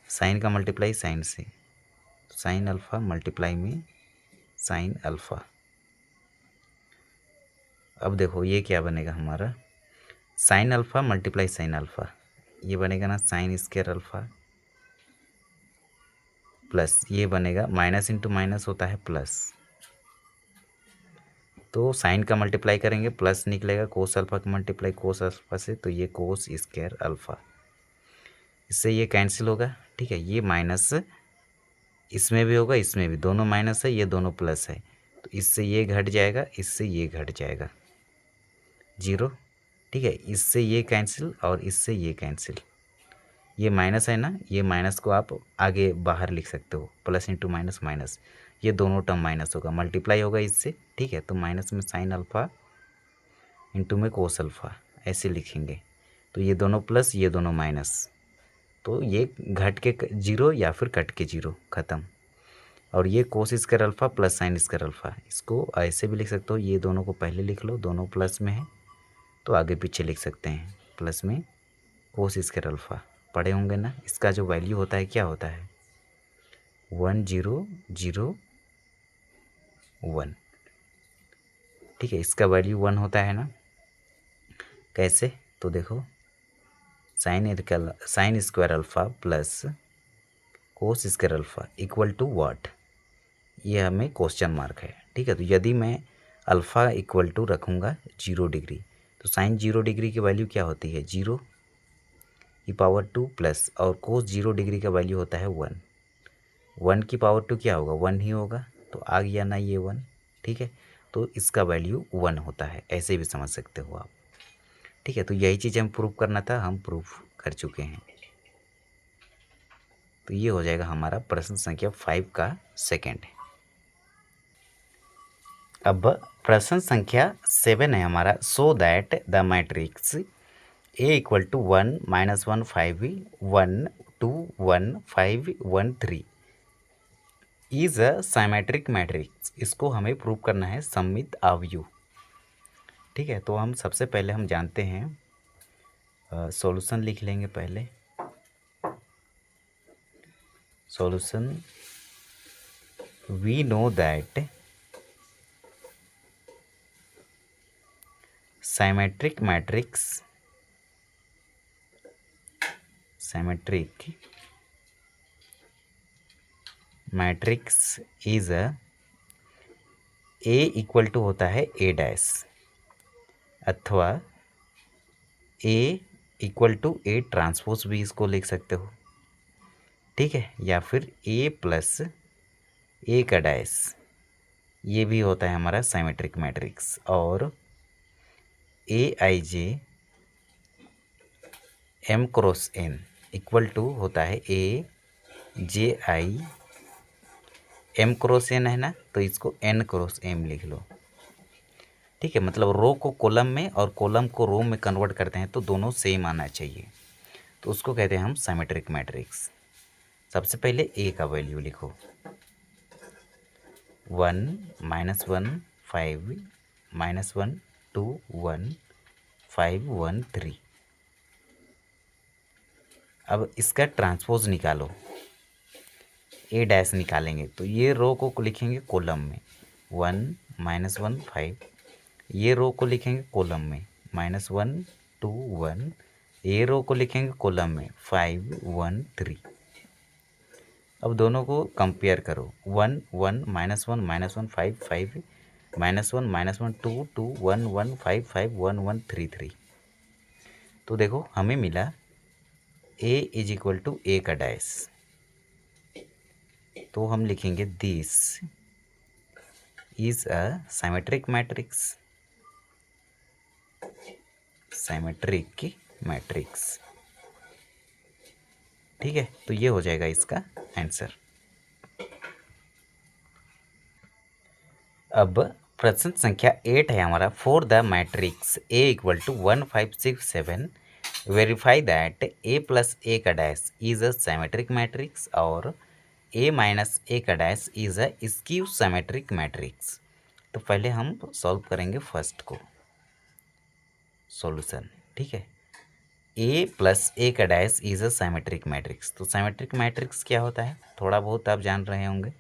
साइन का मल्टीप्लाई साइन से, साइन अल्फ़ा मल्टीप्लाई में साइन अल्फ़ा। अब देखो ये क्या बनेगा हमारा, sine alpha multiply sine alpha, ये बनेगा ना साइन स्क्वायर अल्फ़ा प्लस ये बनेगा माइनस इंटू माइनस होता है प्लस, तो साइन का मल्टीप्लाई करेंगे प्लस निकलेगा, कोस अल्फ़ा का मल्टीप्लाई कोस अल्फ़ा से, तो ये कोस स्क्वायर अल्फ़ा, इससे ये कैंसिल होगा। ठीक है, ये माइनस इसमें भी होगा, इसमें भी, दोनों माइनस है, ये दोनों प्लस है, तो इससे ये घट जाएगा, इससे ये घट जाएगा 0। ठीक है, इससे ये कैंसिल और इससे ये कैंसिल, ये माइनस है ना, ये माइनस को आप आगे बाहर लिख सकते हो, प्लस इंटू माइनस माइनस, ये दोनों टर्म माइनस होगा, मल्टीप्लाई होगा इससे। ठीक है, तो माइनस में साइन अल्फ़ा इंटू में कोस अल्फ़ा ऐसे लिखेंगे, तो ये दोनों प्लस ये दोनों माइनस, तो ये घट के 0 या फिर कट के 0 ख़त्म। और ये कोस square alpha plus sign square alpha, इसको ऐसे भी लिख सकते हो, ये दोनों को पहले लिख लो, दोनों प्लस में है तो आगे पीछे लिख सकते हैं, प्लस में कोस स्क्वायर अल्फ़ा पढ़े होंगे ना। इसका जो वैल्यू होता है क्या होता है 1001। ठीक है, इसका वैल्यू 1 होता है ना। कैसे, तो देखो sine square alpha plus cos square alpha equal to what, ये हमें क्वेश्चन मार्क है। ठीक है, तो यदि मैं अल्फ़ा इक्वल टू रखूँगा 0 डिग्री, तो साइन 0 डिग्री की वैल्यू क्या होती है 0 की पावर 2 प्लस, और कोस 0 डिग्री का वैल्यू होता है 1। 1 की पावर 2 क्या होगा 1 ही होगा, तो आ गया ना ये 1। ठीक है, तो इसका वैल्यू 1 होता है, ऐसे भी समझ सकते हो आप। ठीक है, तो यही चीज़ हम प्रूफ करना था, हम प्रूफ कर चुके हैं। तो ये हो जाएगा हमारा प्रश्न संख्या 5 का सेकंड। अब प्रश्न संख्या 7 है हमारा, so that the matrix A equal to 1 -1 5 1 2 1 5 1 3 is a symmetric matrix. इसको हमें प्रूव करना है सममित अवयव। ठीक है, तो हम सबसे पहले हम जानते हैं सॉल्यूशन लिख लेंगे पहले। Solution, we know that symmetric matrix is a equal to होता है a डैश, अथवा a equal to a transpose भी इसको लिख सकते हो। ठीक है, या फिर a प्लस a का डैश, ये भी होता है हमारा साइमेट्रिक मैट्रिक्स। और A I J M cross N equal to होता है A J I M cross N है ना, तो इसको एन क्रॉस एम लिख लो। ठीक है, मतलब रो को कॉलम में और कॉलम को रो में कन्वर्ट करते हैं तो दोनों सेम आना चाहिए, तो उसको कहते हैं हम साइमेट्रिक मैट्रिक्स। सबसे पहले ए का वैल्यू लिखो 1 -1 5 -1 2 1 5 1 3। अब इसका ट्रांसपोज निकालो, ए डैश निकालेंगे तो ये रो को लिखेंगे कॉलम में 1 -1 5, ये रो को लिखेंगे कॉलम में -1 2 1, ये रो को लिखेंगे कॉलम में 5 1 3। अब दोनों को कंपेयर करो 1 1 -1 -1 5 5 -1 -1 2 2 1 1 5 5 1 1 3 3। तो देखो हमें मिला ए इज इक्वल टू ए का डैश, तो हम लिखेंगे this is a symmetric matrix. Symmetric matrix, ठीक है, तो ये हो जाएगा इसका आंसर। अब प्रश्न संख्या 8 है हमारा, for the matrix A equal to 1 5 6 7 verify that A plus A का dash is a symmetric matrix और ए माइनस ए का dash is a skew symmetric matrix. तो पहले हम सॉल्व करेंगे फर्स्ट को, सॉल्यूशन। ठीक है, ए प्लस ए का dash is a symmetric matrix. तो साइमेट्रिक मैट्रिक्स क्या होता है थोड़ा बहुत आप जान रहे होंगे।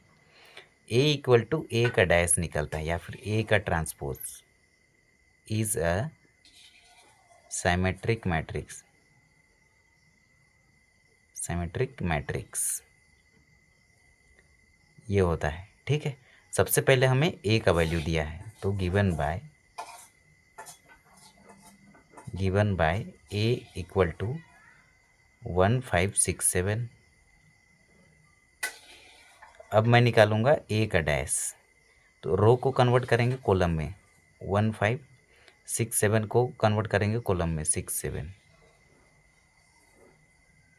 ए इक्वल टू ए का डैश निकलता है या फिर ए का transpose is a symmetric matrix. Symmetric matrix ये होता है। ठीक है, सबसे पहले हमें ए का वैल्यू दिया है, तो given by A equal to 1 5 6 7। अब मैं निकालूंगा ए का डैश, तो रो को कन्वर्ट करेंगे कॉलम में 1 5 6 7 को कन्वर्ट करेंगे कॉलम में 6 7।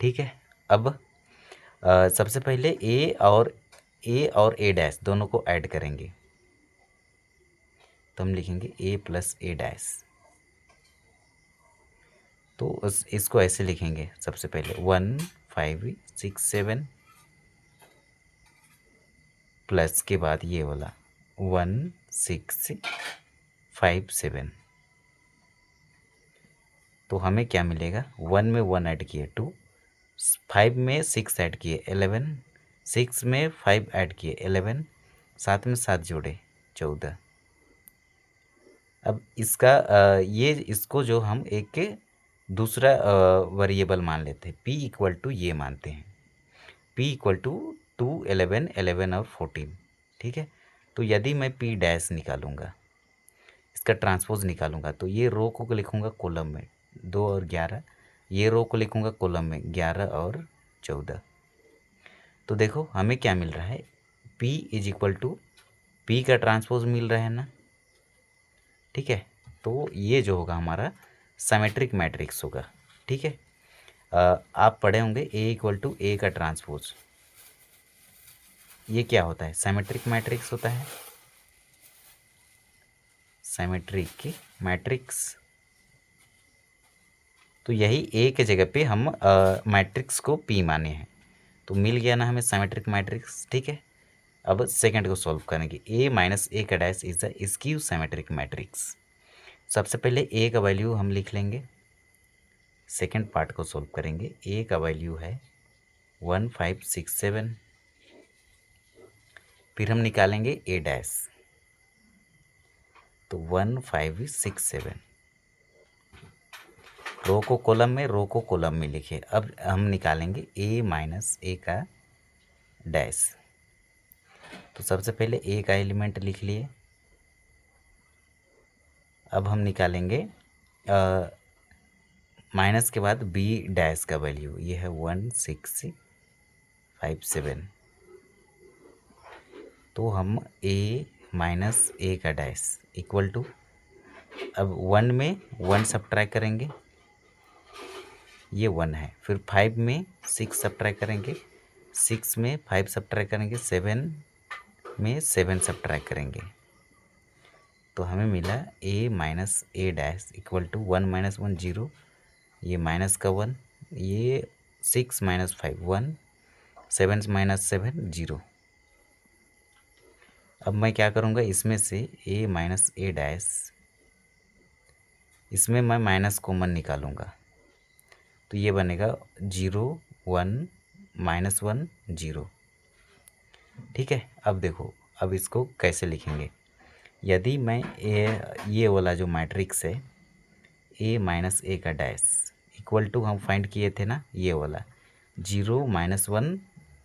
ठीक है, अब सबसे पहले ए और ए डैश दोनों को ऐड करेंगे, तो हम लिखेंगे ए प्लस ए डैश। तो इसको ऐसे लिखेंगे, सबसे पहले 1 5 6 7 प्लस के बाद ये वाला 1 6 5 7। तो हमें क्या मिलेगा, 1 में 1 ऐड किए 2, 5 में 6 ऐड किए 11, 6 में 5 ऐड किए 11, 7 में 7 जोड़े 14। अब इसका ये इसको जो हम एक के दूसरा वेरिएबल मान लेते हैं, p इक्वल टू ये मानते हैं, p इक्वल टू 2, 11, 11 और 14। ठीक है, तो यदि मैं p डैश निकालूंगा, इसका ट्रांसपोज निकालूंगा, तो ये रो को लिखूंगा कॉलम में 2 और 11, ये रो को लिखूंगा कॉलम में 11 और 14। तो देखो हमें क्या मिल रहा है, p is equal to p का ट्रांसपोज मिल रहा है ना। ठीक है, तो ये जो होगा हमारा सिमेट्रिक मैट्रिक्स होगा। ठीक है, आप पढ़े होंगे a इक्वल टू ए का ट्रांसपोज, ये क्या होता है, सिमेट्रिक मैट्रिक्स होता है, सिमेट्रिक मैट्रिक्स। तो यही ए के जगह पे हम मैट्रिक्स को p माने हैं, तो मिल गया ना हमें सिमेट्रिक मैट्रिक्स। ठीक है, अब सेकंड को सॉल्व करेंगे, a माइनस ए का dash is the skew symmetric matrix. सबसे पहले a का वैल्यू हम लिख लेंगे, सेकंड पार्ट को सॉल्व करेंगे। a का वैल्यू है 1567, फिर हम निकालेंगे a डैश, तो 1567, रो को कॉलम में, रो को कॉलम में लिखे। अब हम निकालेंगे a माइनस ए का डैश, तो सबसे पहले a का एलिमेंट लिख लिए। अब हम निकालेंगे माइनस के बाद b डैश का वैल्यू, ये है 1657, तो हम a माइनस ए का डैश इक्वल टू, अब 1 में 1 सब्ट्रैक्ट करेंगे, ये 1 है, फिर 5 में 6 सब्ट्रैक्ट करेंगे, 6 में 5 सब्ट्रैक्ट करेंगे, 7 में 7 सब्ट्रैक्ट करेंगे, तो हमें मिला a minus A dash equal to 1 minus 1 0, ये माइनस का 1, ये 6 माइनस 5 1, 7 माइनस 7 0। अब मैं क्या करूँगा, इसमें से a माइनस ए डैश, इसमें मैं माइनस कॉमन निकालूँगा, तो ये बनेगा 0 1 माइनस 1 0। ठीक है, अब देखो अब इसको कैसे लिखेंगे, यदि मैं ये वाला जो मैट्रिक्स है a माइनस ए का डैश इक्वल टू, हम फाइंड किए थे ना ये वाला 0 माइनस 1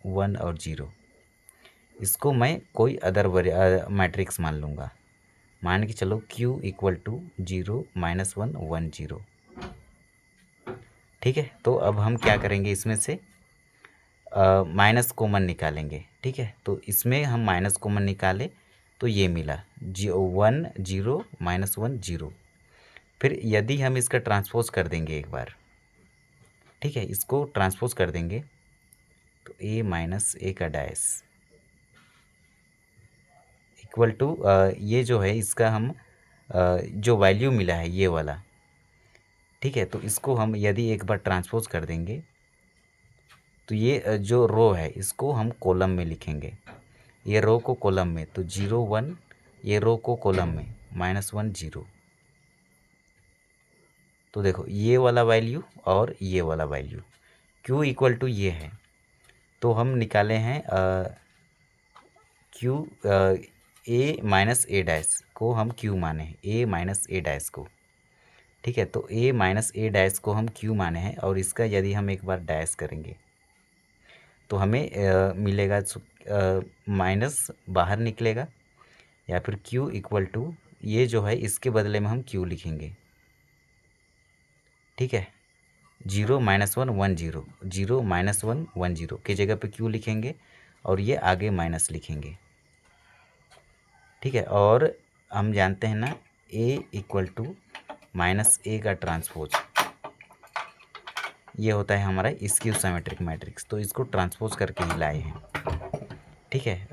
1 और 0, इसको मैं कोई अदर मैट्रिक्स मान लूँगा, मान के चलो q इक्वल टू 0 माइनस 1 1 0। ठीक है, तो अब हम क्या करेंगे, इसमें से माइनस कॉमन निकालेंगे। ठीक है, तो इसमें हम माइनस कॉमन निकाले तो ये मिला 1 0 माइनस 1 0। फिर यदि हम इसका ट्रांसपोज कर देंगे एक बार, ठीक है, इसको ट्रांसपोज कर देंगे, तो a माइनस ए का डैश इक्वल टू, ये जो है इसका हम जो वैल्यू मिला है ये वाला, ठीक है, तो इसको हम यदि एक बार ट्रांसपोज कर देंगे, तो ये जो रो है इसको हम कॉलम में लिखेंगे, ये रो को कॉलम में, तो 0 1, ये रो को कॉलम में -1 0। तो देखो ये वाला वैल्यू और ये वाला वैल्यू, q इक्वल टू ये है, तो हम निकाले हैं q, a minus A dash को हम q माने हैं, a माइनस ए डैश को। ठीक है, तो a माइनस ए डैश को हम q माने हैं, और इसका यदि हम एक बार डैश करेंगे तो हमें मिलेगा माइनस बाहर निकलेगा, या फिर q इक्वल टू ये जो है इसके बदले में हम q लिखेंगे। ठीक है, 0 माइनस 1 1 0, 0 माइनस 1 1 0 की जगह पे q लिखेंगे, और ये आगे माइनस लिखेंगे। ठीक है, और हम जानते हैं ना a equal to minus A का ट्रांसपोज, ये होता है हमारा स्क्यू सिमेट्रिक मैट्रिक्स, तो इसको ट्रांसपोज करके ही लाए हैं। ठीक है,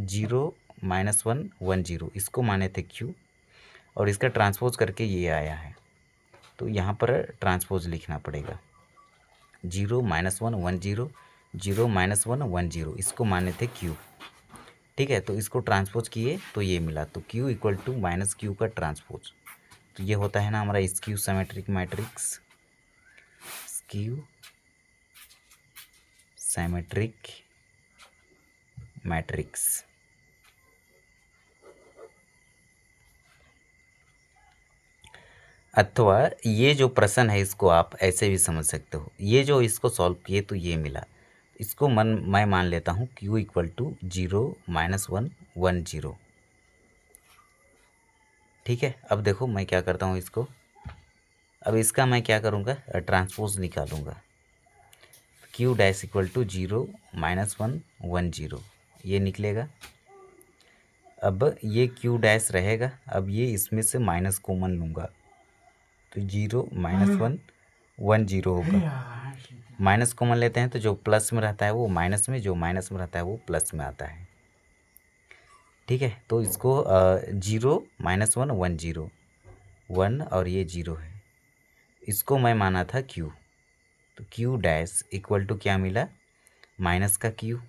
0 माइनस 1 1 0 इसको माने थे q, और इसका ट्रांसपोज करके ये आया है, तो यहाँ पर ट्रांसपोज लिखना पड़ेगा, 0 माइनस 1 1 0, 0 माइनस 1 1 0 इसको माने थे q। ठीक है, तो इसको ट्रांसपोज किए तो ये मिला, तो q equal to minus Q का ट्रांसपोज, तो ये होता है ना हमारा skew symmetric matrix, skew symmetric matrix. अथवा ये जो प्रश्न है इसको आप ऐसे भी समझ सकते हो, ये जो इसको सॉल्व किए तो ये मिला, इसको मैं मान लेता हूँ Q इक्वल टू 0 -1 1 0। ठीक है, अब देखो मैं क्या करता हूँ इसको, अब इसका मैं क्या करूँगा, ट्रांसपोज निकालूंगा। Q डैश इक्वल टू 0 -1 1 0 ये निकलेगा। अब ये Q डैश रहेगा, अब ये इसमें से माइनस कॉमन लूँगा तो 0 -1 1 0 होगा। माइनस कॉमन लेते हैं तो जो प्लस में रहता है वो माइनस में, जो माइनस में रहता है वो प्लस में आता है। ठीक है, तो इसको 0 -1 1 0 1 और ये 0 है, इसको मैं माना था Q, तो Q डैश इक्वल टू क्या मिला, माइनस का Q।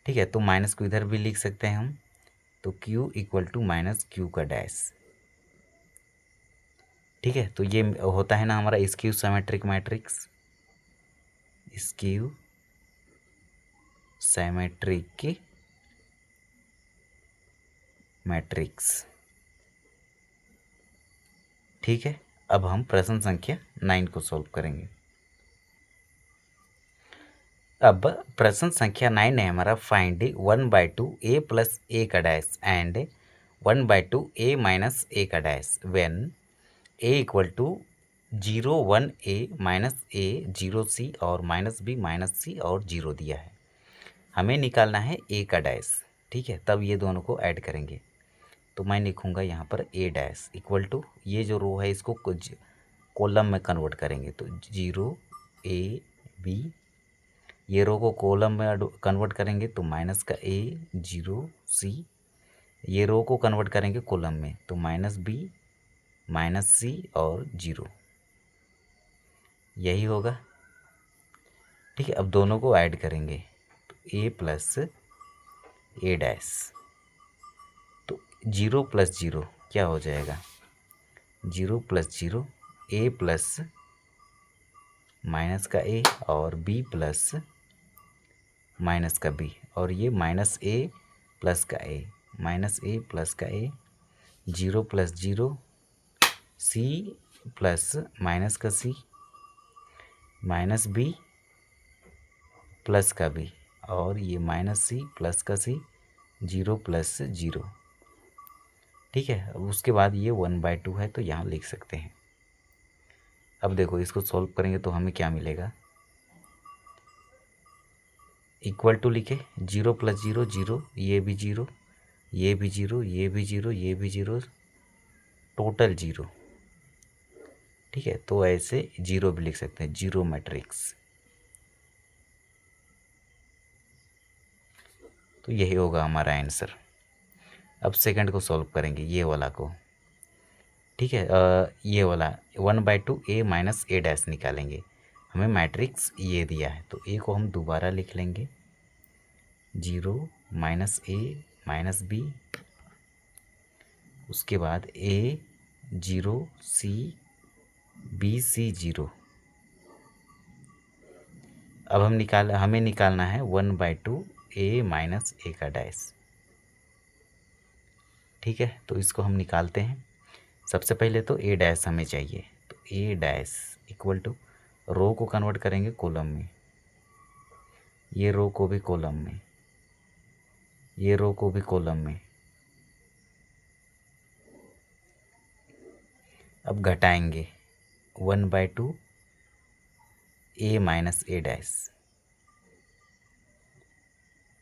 ठीक है, तो माइनस को इधर भी लिख सकते हैं हम, तो Q equal to minus Q का डैश। ठीक है, तो ये होता है ना हमारा skew symmetric matrix, skew symmetric matrix. ठीक है, अब हम प्रश्न संख्या 9 को सॉल्व करेंगे। अब प्रश्न संख्या 9 है हमारा, फाइंड 1/2 a प्लस a का dash and 1/2 a minus a का dash when a equal to 0 1 a minus a 0 c और माइनस b माइनस c और 0 दिया है। हमें निकालना है a का डैश। ठीक है, तब ये दोनों को ऐड करेंगे, तो मैं लिखूँगा यहाँ पर a डैश इक्वल टू, ये जो रो है इसको कुछ कॉलम में कन्वर्ट करेंगे, तो 0 a b, ये रो को कॉलम में कन्वर्ट करेंगे तो माइनस का a 0 c, ये रो को कन्वर्ट करेंगे कॉलम में तो माइनस b माइनस c और 0, यही होगा। ठीक है, अब दोनों को ऐड करेंगे तो a प्लस a डैश, तो 0 प्लस 0 क्या हो जाएगा, 0 प्लस 0 a प्लस माइनस का a और b प्लस माइनस का b, और ये माइनस a प्लस का a, माइनस a प्लस का a, 0 plus 0 c plus minus का c, माइनस b प्लस का b, और ये माइनस c प्लस का c, 0 प्लस 0। ठीक है, अब उसके बाद ये 1/2 है तो यहाँ लिख सकते हैं। अब देखो इसको सॉल्व करेंगे तो हमें क्या मिलेगा, इक्वल टू लिखे 0 प्लस 0 0, ये भी 0, ये भी 0, ये भी 0, ये भी 0, टोटल 0। ठीक है, तो ऐसे 0 भी लिख सकते हैं, 0 मैट्रिक्स। तो यही होगा हमारा आंसर। अब सेकंड को सॉल्व करेंगे, ये वाला को। ठीक है, ये वाला 1/2 a माइनस a डैश निकालेंगे, हमें मैट्रिक्स ये दिया है तो a को हम दोबारा लिख लेंगे, 0 माइनस a माइनस b, उसके बाद a 0 c b c 0। अब हमें निकालना है 1/2 a माइनस a का डैश। ठीक है, तो इसको हम निकालते हैं। सबसे पहले तो a डैश हमें चाहिए, तो a डैश इक्वल टू, रो को कन्वर्ट करेंगे कॉलम में, ये रो को भी कॉलम में, ये रो को भी कॉलम में। अब घटाएंगे 1/2 a माइनस a डैश।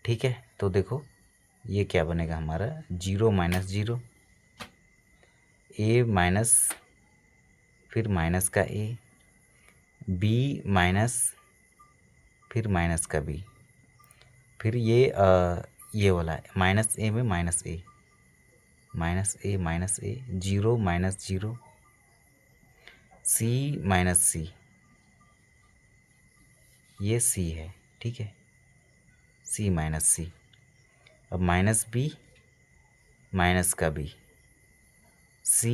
ठीक है, तो देखो ये क्या बनेगा हमारा, 0 माइनस 0 a माइनस, फिर माइनस का a, b माइनस, फिर माइनस का b, फिर ये वाला माइनस a में minus a, minus a minus a, 0 minus 0 c minus c, ये c है। ठीक है, c माइनस c, अब माइनस b माइनस का b, c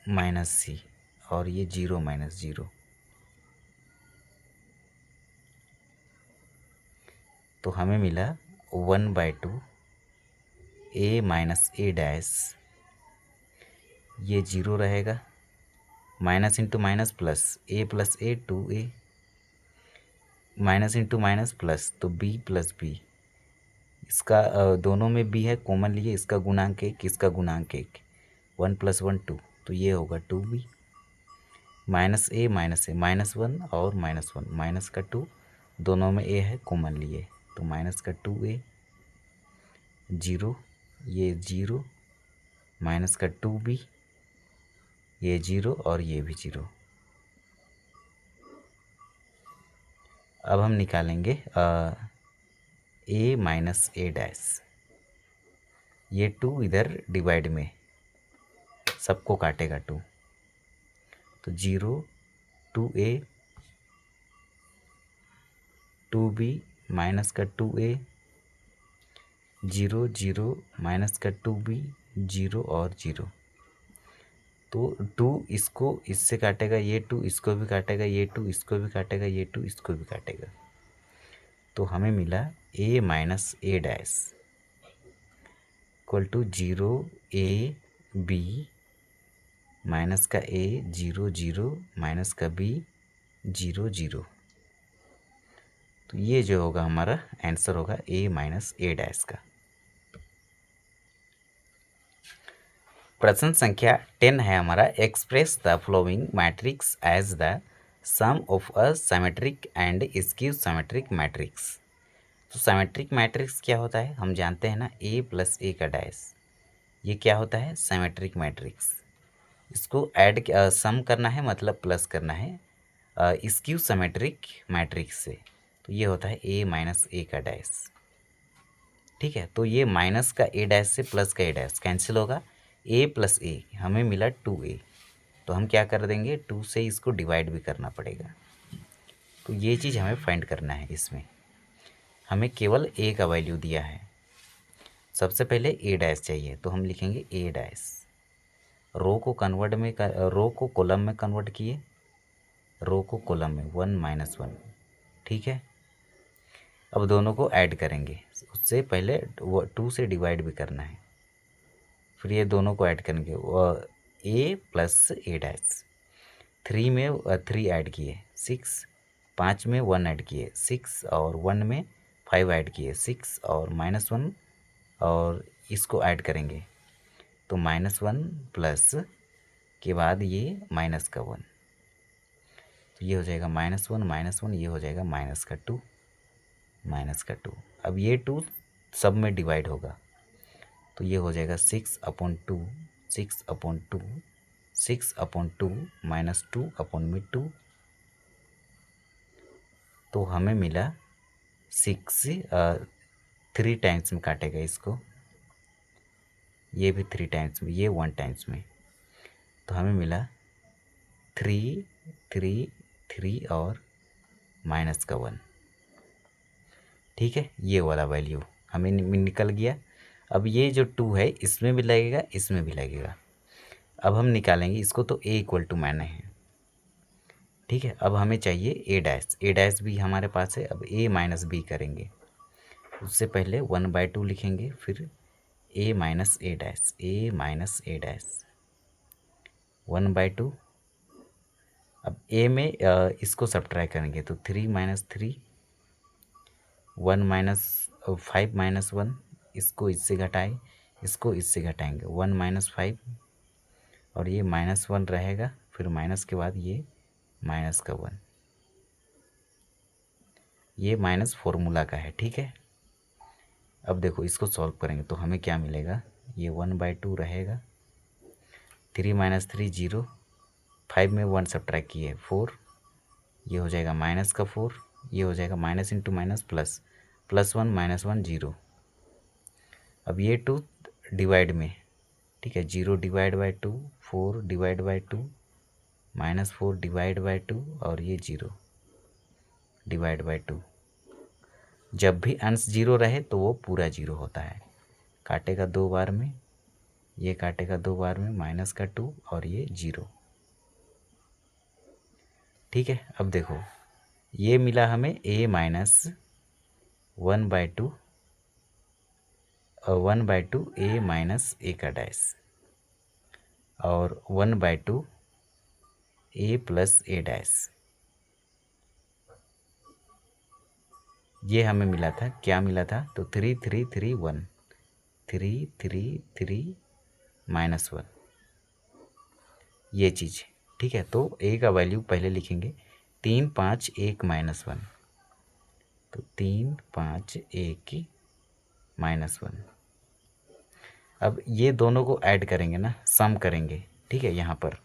माइनस सी और ये 0 माइनस 0, तो हमें मिला 1/2 ए माइनस ए डैश, ये 0 रहेगा, माइनस इंटू माइनस प्लस ए 2a, minus into minus plus, तो b प्लस बी, इसका दोनों में b है, कॉमन लिए, इसका गुणांक 1, इसका गुणांक 1, 1 + 1 2, तो ये होगा 2b, माइनस ए माइनस 1 और माइनस 1, माइनस का 2, दोनों में a है, कॉमन लिए, तो माइनस का 2a, 0, ये 0, माइनस का 2b, ये 0 और ये भी 0। अब हम निकालेंगे a माइनस ए डैश, ये 2 इधर डिवाइड में सबको काटेगा 2, तो 0 2a 2b माइनस का 2a 0 0 माइनस का 2b 0 और 0, तो 2 इसको इससे काटेगा, ये 2 इसको भी काटेगा, ये 2 इसको भी काटेगा, ये 2 इसको भी काटेगा, तो हमें मिला a minus A dash equal to 0 a b minus का a 0 0 माइनस का b 0 0, तो ये जो होगा हमारा आंसर होगा a माइनस ए डैश का। प्रश्न संख्या 10 है हमारा, express the following matrix as the sum of a symmetric and skew symmetric matrix. तो सिमेट्रिक मैट्रिक्स क्या होता है, हम जानते हैं ना, a प्लस ए का डैश, ये क्या होता है, सिमेट्रिक मैट्रिक्स। इसको ऐड सम करना है, मतलब प्लस करना है स्क्यू सिमेट्रिक मैट्रिक्स से, तो ये होता है a माइनस ए का डैश। ठीक है, तो ये माइनस का ए डैश से प्लस का ए डैश कैंसिल होगा, a प्लस ए, हमें मिला 2a, तो हम क्या कर देंगे, 2 से इसको डिवाइड भी करना पड़ेगा, तो ये चीज़ हमें फाइंड करना है। इसमें हमें केवल a का वैल्यू दिया है, सबसे पहले ए डैश चाहिए, तो हम लिखेंगे ए डैश, रो को कन्वर्ट में रो को कॉलम में कन्वर्ट किए, रो को कॉलम में 1 माइनस 1, ठीक है। अब दोनों को ऐड करेंगे, उससे पहले 2 से डिवाइड भी करना है, फिर ये दोनों को ऐड करेंगे, a प्लस ए डैश, 3 में 3 ऐड किए 6, 5 में 1 ऐड किए 6, और 1 में 5 ऐड किए 6, और माइनस 1, और इसको ऐड करेंगे, तो माइनस 1 प्लस के बाद ये माइनस का 1, तो ये हो जाएगा माइनस वन, ये हो जाएगा माइनस का 2, माइनस का 2। अब ये 2 सब में डिवाइड होगा, तो ये हो जाएगा 6/2, 6/2, 6/2 माइनस 2/2, तो हमें मिला 6, 3 टाइम्स में काटेगा इसको, ये भी 3 टाइम्स में, ये 1 टाइम्स में, तो हमें मिला 3 3 3 और माइनस का 1, ठीक है। ये वाला वैल्यू हमें निकल गया। अब ये जो 2 है इसमें भी लगेगा, इसमें भी लगेगा, अब हम निकालेंगे इसको, तो a इक्वल टू मैंने है, ठीक है। अब हमें चाहिए ए डैश भी हमारे पास है, अब a माइनस बी करेंगे, उससे पहले 1/2 लिखेंगे, फिर a minus A dash, a minus A dash 1/2, अब a में इसको सब्ट्रैक्ट करेंगे, तो 3 माइनस 3, 1 माइनस 5 माइनस 1, इसको इससे घटाए, इसको इससे घटाएंगे, 1 माइनस 5, और ये माइनस 1 रहेगा, फिर माइनस के बाद ये माइनस का 1, ये माइनस फॉर्मूला का है, ठीक है। अब देखो इसको सॉल्व करेंगे तो हमें क्या मिलेगा, ये 1/2 रहेगा, 3 माइनस 3 0, 5 में 1 सब्ट्रैक्ट किए 4, ये हो जाएगा माइनस का 4, ये हो जाएगा माइनस इंटू माइनस प्लस, +1 -1 0। अब ये 2 डिवाइड में, ठीक है, 0 divide by 2, 4 divide by 2, -4 divide by 2, और ये 0 डिवाइड बाई 2। जब भी अंश 0 रहे तो वो पूरा 0 होता है, काटेगा 2 बार में, ये काटेगा 2 बार में, माइनस का 2 और ये 0। ठीक है, अब देखो ये मिला हमें a माइनस 1/2 और 1/2 a माइनस a का डैश और 1/2 a प्लस a डैश। ये हमें मिला था, क्या मिला था? तो 3 3 3 1 3 3 3 -1 ये चीज़। ठीक है, तो a का वैल्यू पहले लिखेंगे 3 5 1 -1, तो 3 5 1 -1। अब ये दोनों को ऐड करेंगे ना, सम करेंगे। ठीक है, यहाँ पर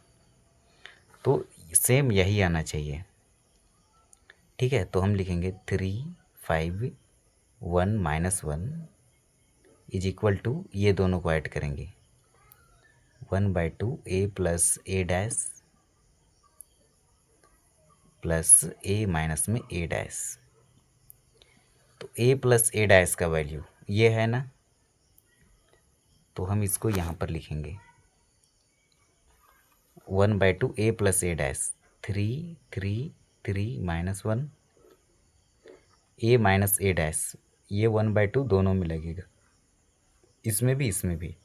तो सेम यही आना चाहिए। ठीक है, तो हम लिखेंगे 3 5 1 -1 इज इक्वल टू, ये दोनों को ऐड करेंगे 1/2 a plus a dash plus a minus में a डैश। तो a प्लस a डैश का वैल्यू ये है ना, तो हम इसको यहाँ पर लिखेंगे 1/2 a plus a dash 3 3 3 -1 a minus a dash, ये 1/2 दोनों में लगेगा, इसमें भी।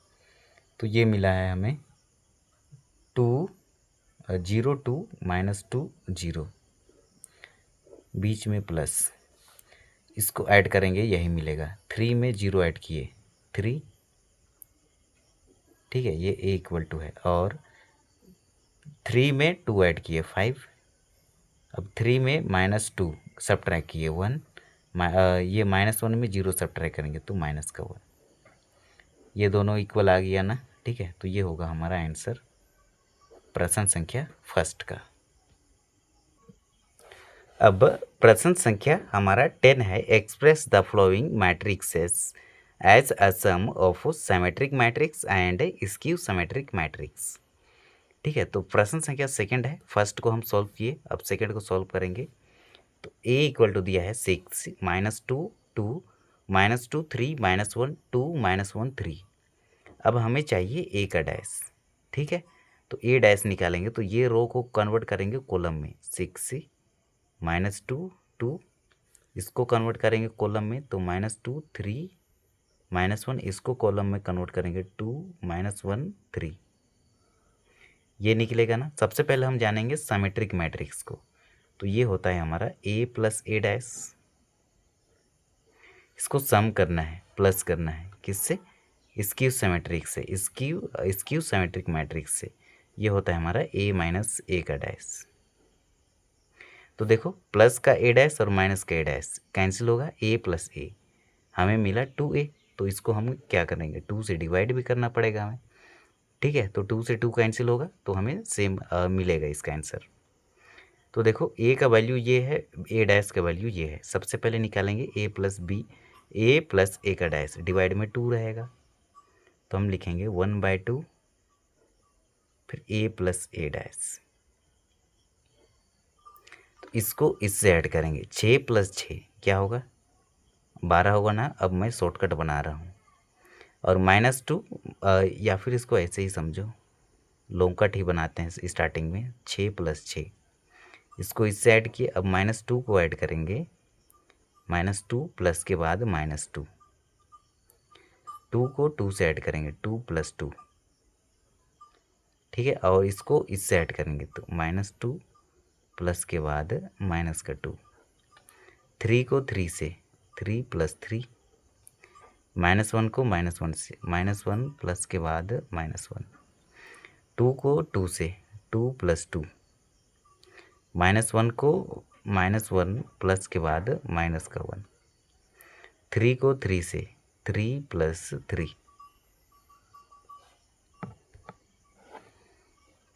तो ये मिला है हमें 2 0 2 -2 0, बीच में प्लस, इसको ऐड करेंगे यही मिलेगा। 3 में 0 ऐड किए 3। ठीक है, ये a इक्वल टू है, और 3 में 2 ऐड किए 5। अब 3 में -2 सब्ट्रैक्ट किए 1, ये -1 में 0 सब्ट्रैक्ट करेंगे तो माइनस का 1, ये दोनों इक्वल आ गया ना। ठीक है, तो ये होगा हमारा आंसर प्रश्न संख्या फर्स्ट का। अब प्रश्न संख्या हमारा 10 है। Express the following matrices as a sum of symmetric matrix and skew symmetric matrix. ठीक है, तो प्रश्न संख्या सेकंड है, फर्स्ट को हम सॉल्व किए, अब सेकंड को सॉल्व करेंगे। तो a इक्वल टू दिया है 6 -2 2 -2 3 -1 2 -1 3। अब हमें चाहिए a का डैश। ठीक है, तो a डैश निकालेंगे तो ये रो को कन्वर्ट करेंगे कॉलम में, 6 -2 2, इसको कन्वर्ट करेंगे कॉलम में तो -2 3 -1, इसको कॉलम में कन्वर्ट करेंगे 2 -1 3, ये निकलेगा ना। सबसे पहले हम जानेंगे सिमेट्रिक मैट्रिक्स को, तो ये होता है हमारा a प्लस a डैश, इसको सम करना है, प्लस करना है, किससे? स्क्यू सिमेट्रिक से, स्क्यू सिमेट्रिक मैट्रिक्स से। ये होता है हमारा a माइनस a का डैश। तो देखो प्लस का a डैश और माइनस का a डैश कैंसिल होगा, a प्लस a हमें मिला 2a, तो इसको हम क्या करेंगे, 2 से डिवाइड भी करना पड़ेगा हमें। ठीक है, तो 2 से 2 कैंसिल होगा तो हमें सेम मिलेगा इसका आंसर। तो देखो a का वैल्यू ये है, a डैश का वैल्यू ये है। सबसे पहले निकालेंगे a plus b, a plus a का डैश डिवाइड में 2 रहेगा, तो हम लिखेंगे 1/2 फिर a प्लस a डैश। तो इसको इससे ऐड करेंगे, 6 + 6 क्या होगा, 12 होगा ना। अब मैं शॉर्टकट बना रहा हूँ, और -2 या फिर इसको ऐसे ही समझो, लॉन्ग कट ही बनाते हैं स्टार्टिंग में। 6 + 6 इसको इससे ऐड किए, अब -2 को ऐड करेंगे, -2 प्लस के बाद -2, 2 को 2 से ऐड करेंगे, 2 + 2। ठीक है, और इसको इससे ऐड करेंगे तो -2 प्लस के बाद माइनस का 2, 3 को 3 से, 3 + 3, -1 को -1 से, -1 प्लस के बाद -1, 2 को 2 से, 2 + 2, -1 को -1 प्लस के बाद -1, 3 को 3 से, 3 + 3।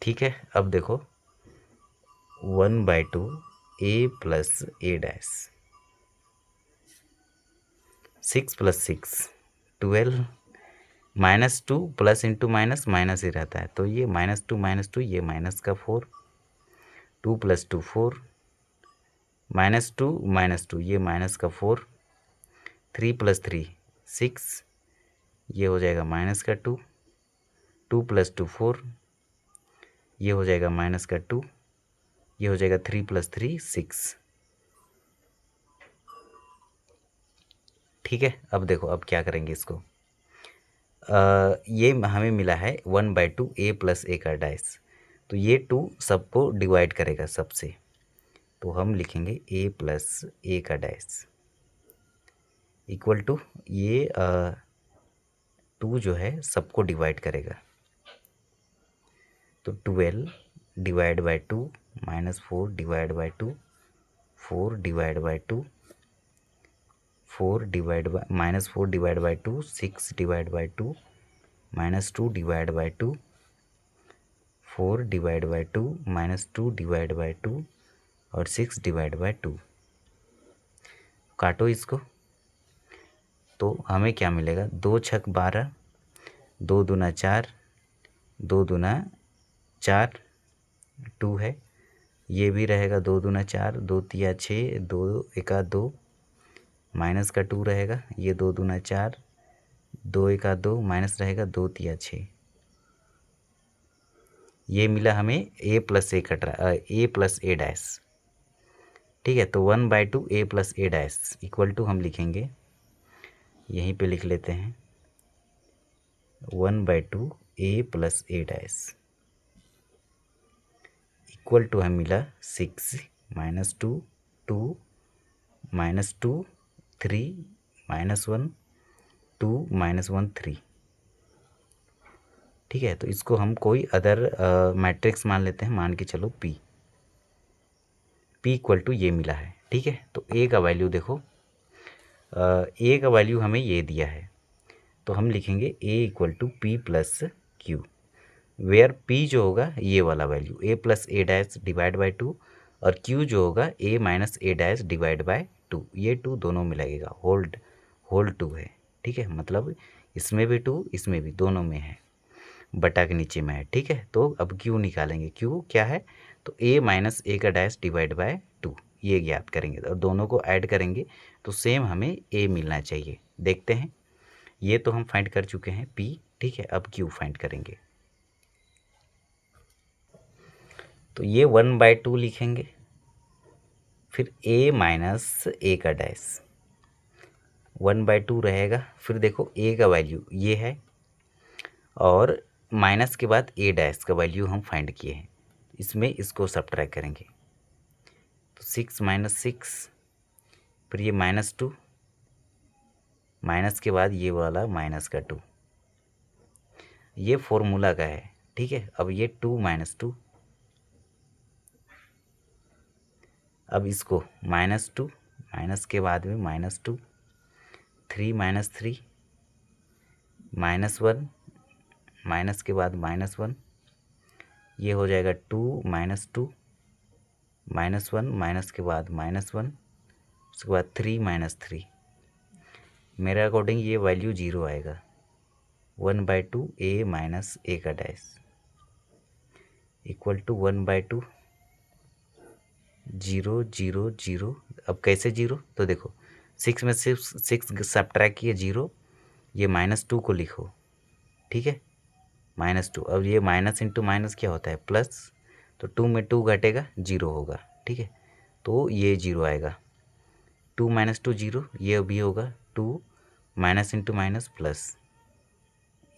ठीक है, अब देखो 1/2 a plus a dash, 6 + 6 12, -2 plus into minus minus ही रहता है, तो ये -2 ये माइनस का 4, 2 + 2 4, -2 ये माइनस का 4, 3 + 3 6, ये हो जाएगा माइनस का 2, 2 + 2 4, ये हो जाएगा -2, ये हो जाएगा 3 + 3 6। ठीक है, अब देखो अब क्या करेंगे इसको। ये हमें मिला है 1/2 a + a का डाइस, तो ये 2 सबको डिवाइड करेगा सबसे, तो हम लिखेंगे a + a का डाइस इक्वल टू ये 2 जो है सबको डिवाइड करेगा, तो 12 divide by 2 -4 divide by 2 4 divide by 2 4 divide by -4 divide by 2 6 divide by 2 -2 divide by 2 4 divide by 2 -2 divide by 2 और 6 डिवाइड बाई 2। काटो इसको, तो हमें क्या मिलेगा, 2 छक 12, 2 दूना 4, 2 दूना 4, 2 है, ये भी रहेगा 2 दूना 4, 2 तिया 6, 2 एका 2, माइनस का 2 रहेगा, ये 2 दूना 4, 2 एका 2, माइनस रहेगा 2 तिया 6। ये मिला हमें a + a डैश। ठीक है, तो 1/2 a + a dash equal to हम लिखेंगे, यहीं पे लिख लेते हैं 1/2 a + a dash equal to हमें मिला 6 -2 2 -2 3 -1 2 -1 3। ठीक है, तो इसको हम कोई अदर मैट्रिक्स मान लेते हैं, मान के चलो p इक्वल टू ये मिला है। ठीक है, तो a का वैल्यू देखो, a का वैल्यू हमें ये दिया है, तो हम लिखेंगे a equal to p + q, where p जो होगा ये वाला value a + a dash divide by 2 और q जो होगा a - a dash divide by 2, ये 2 दोनों में लगेगा, होल 2 है। ठीक है, मतलब इसमें भी 2 इसमें भी, दोनों में है, बटा के नीचे में है। ठीक है, तो अब q निकालेंगे, q क्या है, तो a - a का डैश डिवाइड बाय 2, ये ज्ञात करेंगे और दोनों को ऐड करेंगे तो सेम हमें a मिलना चाहिए। देखते हैं, ये तो हम फाइंड कर चुके हैं p। ठीक है, अब q फाइंड करेंगे, तो ये 1/2 लिखेंगे, फिर a - a का डैश 1/2 रहेगा, फिर देखो a का वैल्यू ये है और माइनस के बाद a डैश का वैल्यू हम फाइंड किए हैं, इसमें इसको सब्ट्रैक्ट करेंगे, तो 6 - 6, फिर ये -2, माइनस के बाद ये वाला माइनस का 2, ये फॉर्मूला का है। ठीक है, अब ये 2 - 2, अब इसको -2 माइनस के बाद में -2 3 - 3 -1 माइनस के बाद -1, ये हो जाएगा 2 - 2 -1 माइनस के बाद -1, उसके बाद 3 - 3, मेरे अकॉर्डिंग ये वैल्यू 0 आएगा, 1/2 a - a का डैश इक्वल टू 1/2 0 0 0। अब कैसे 0, तो देखो 6 में से 6 सब्ट्रैक्ट किए 0, ये -2 को लिखो। ठीक है, -2, अब ये माइनस इंटू माइनस क्या होता है, प्लस, तो 2 में 2 घटेगा 0 होगा। ठीक है, तो ये 0 आएगा, 2 - 2 0, ये भी होगा 2 minus into minus plus,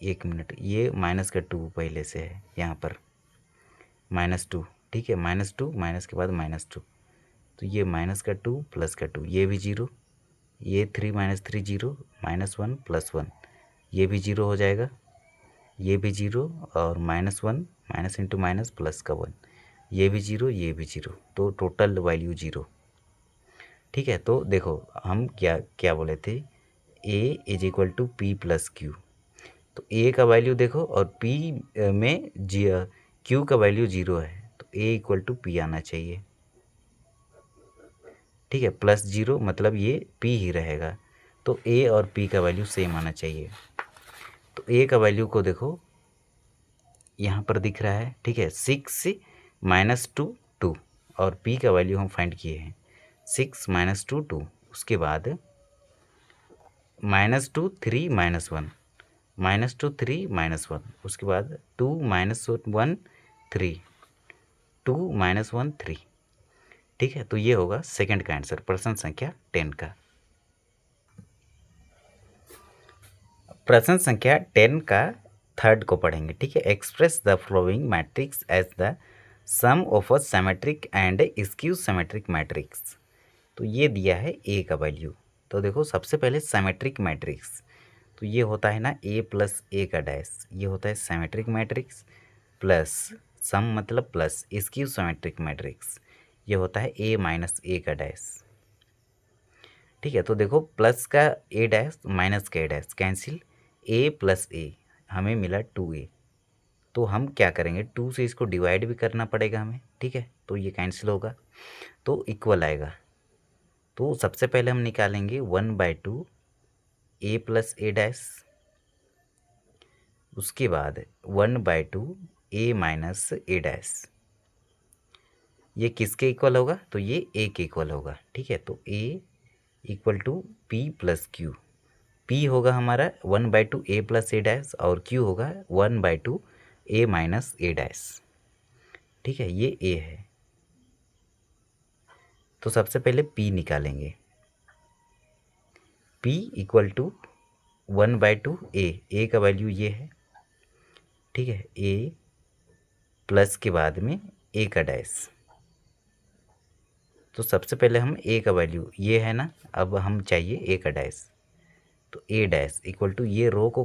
1 minute, ये माइनस का 2 पहले से है यहाँ पर -2। ठीक है, -2 माइनस के बाद -2, तो ये माइनस का 2 प्लस का 2, ये भी 0, ये 3 - 3 0 -1 + 1, ये भी 0 हो जाएगा, ये भी 0 और -1 माइनस इंटू माइनस प्लस का 1, ये भी 0 ये भी 0, तो टोटल वैल्यू 0। ठीक है, तो देखो हम क्या क्या बोले थे, a = p + q, तो a का वैल्यू देखो और p में q का वैल्यू 0 है, तो a = p आना चाहिए। ठीक है, +0 मतलब ये p ही रहेगा, तो a और p का वैल्यू सेम आना चाहिए। तो a का वैल्यू को देखो यहाँ पर दिख रहा है। ठीक है, 6 - 2 2, और p का वैल्यू हम फाइंड किए हैं 6 - 2 2, उसके बाद -2 3 - 1, -2 3 -1, उसके बाद 2 -1 3, 2 -1 3। ठीक है, तो ये होगा सेकंड का आंसर प्रश्न संख्या 10 का। प्रश्न संख्या 10 का थर्ड को पढ़ेंगे। ठीक है, express the following matrix as the sum of a symmetric and skew symmetric matrix. तो ये दिया है ए का वैल्यू। तो देखो सबसे पहले सिमेट्रिक मैट्रिक्स, तो ये होता है ना ए प्लस ए का डैश, ये होता है सिमेट्रिक मैट्रिक्स। प्लस सम मतलब प्लस स्क्यू सिमेट्रिक मैट्रिक्स, ये होता है ए माइनस ए का डैश। ठीक है, तो देखो प्लस का ए डैश माइनस का ए डैश कैंसिल, ए प्लस ए हमें मिला 2a। तो हम क्या करेंगे, 2 से इसको डिवाइड भी करना पड़ेगा हमें। ठीक है, तो ये कैंसिल होगा तो इक्वल आएगा। तो सबसे पहले हम निकालेंगे 1/2 ए प्लस ए डैश, उसके बाद 1/2 ए माइनस ए डैश। ये किसके इक्वल होगा, तो ये ए के इक्वल होगा। ठीक है, तो A equal to P plus Q. P होगा हमारा 1/2 ए प्लस ए डैश और क्यू होगा 1/2 ए माइनस ए डैश। ठीक है, ये ए है। तो सबसे पहले पी निकालेंगे, पी इक्वल टू 1/2 ए का वैल्यू ये है। ठीक है, ए प्लस के बाद में ए का डैश। तो सबसे पहले हम ए का वैल्यू ये है ना, अब हम चाहिए ए का डैश, तो ए डैश इक्वल टू ये रो को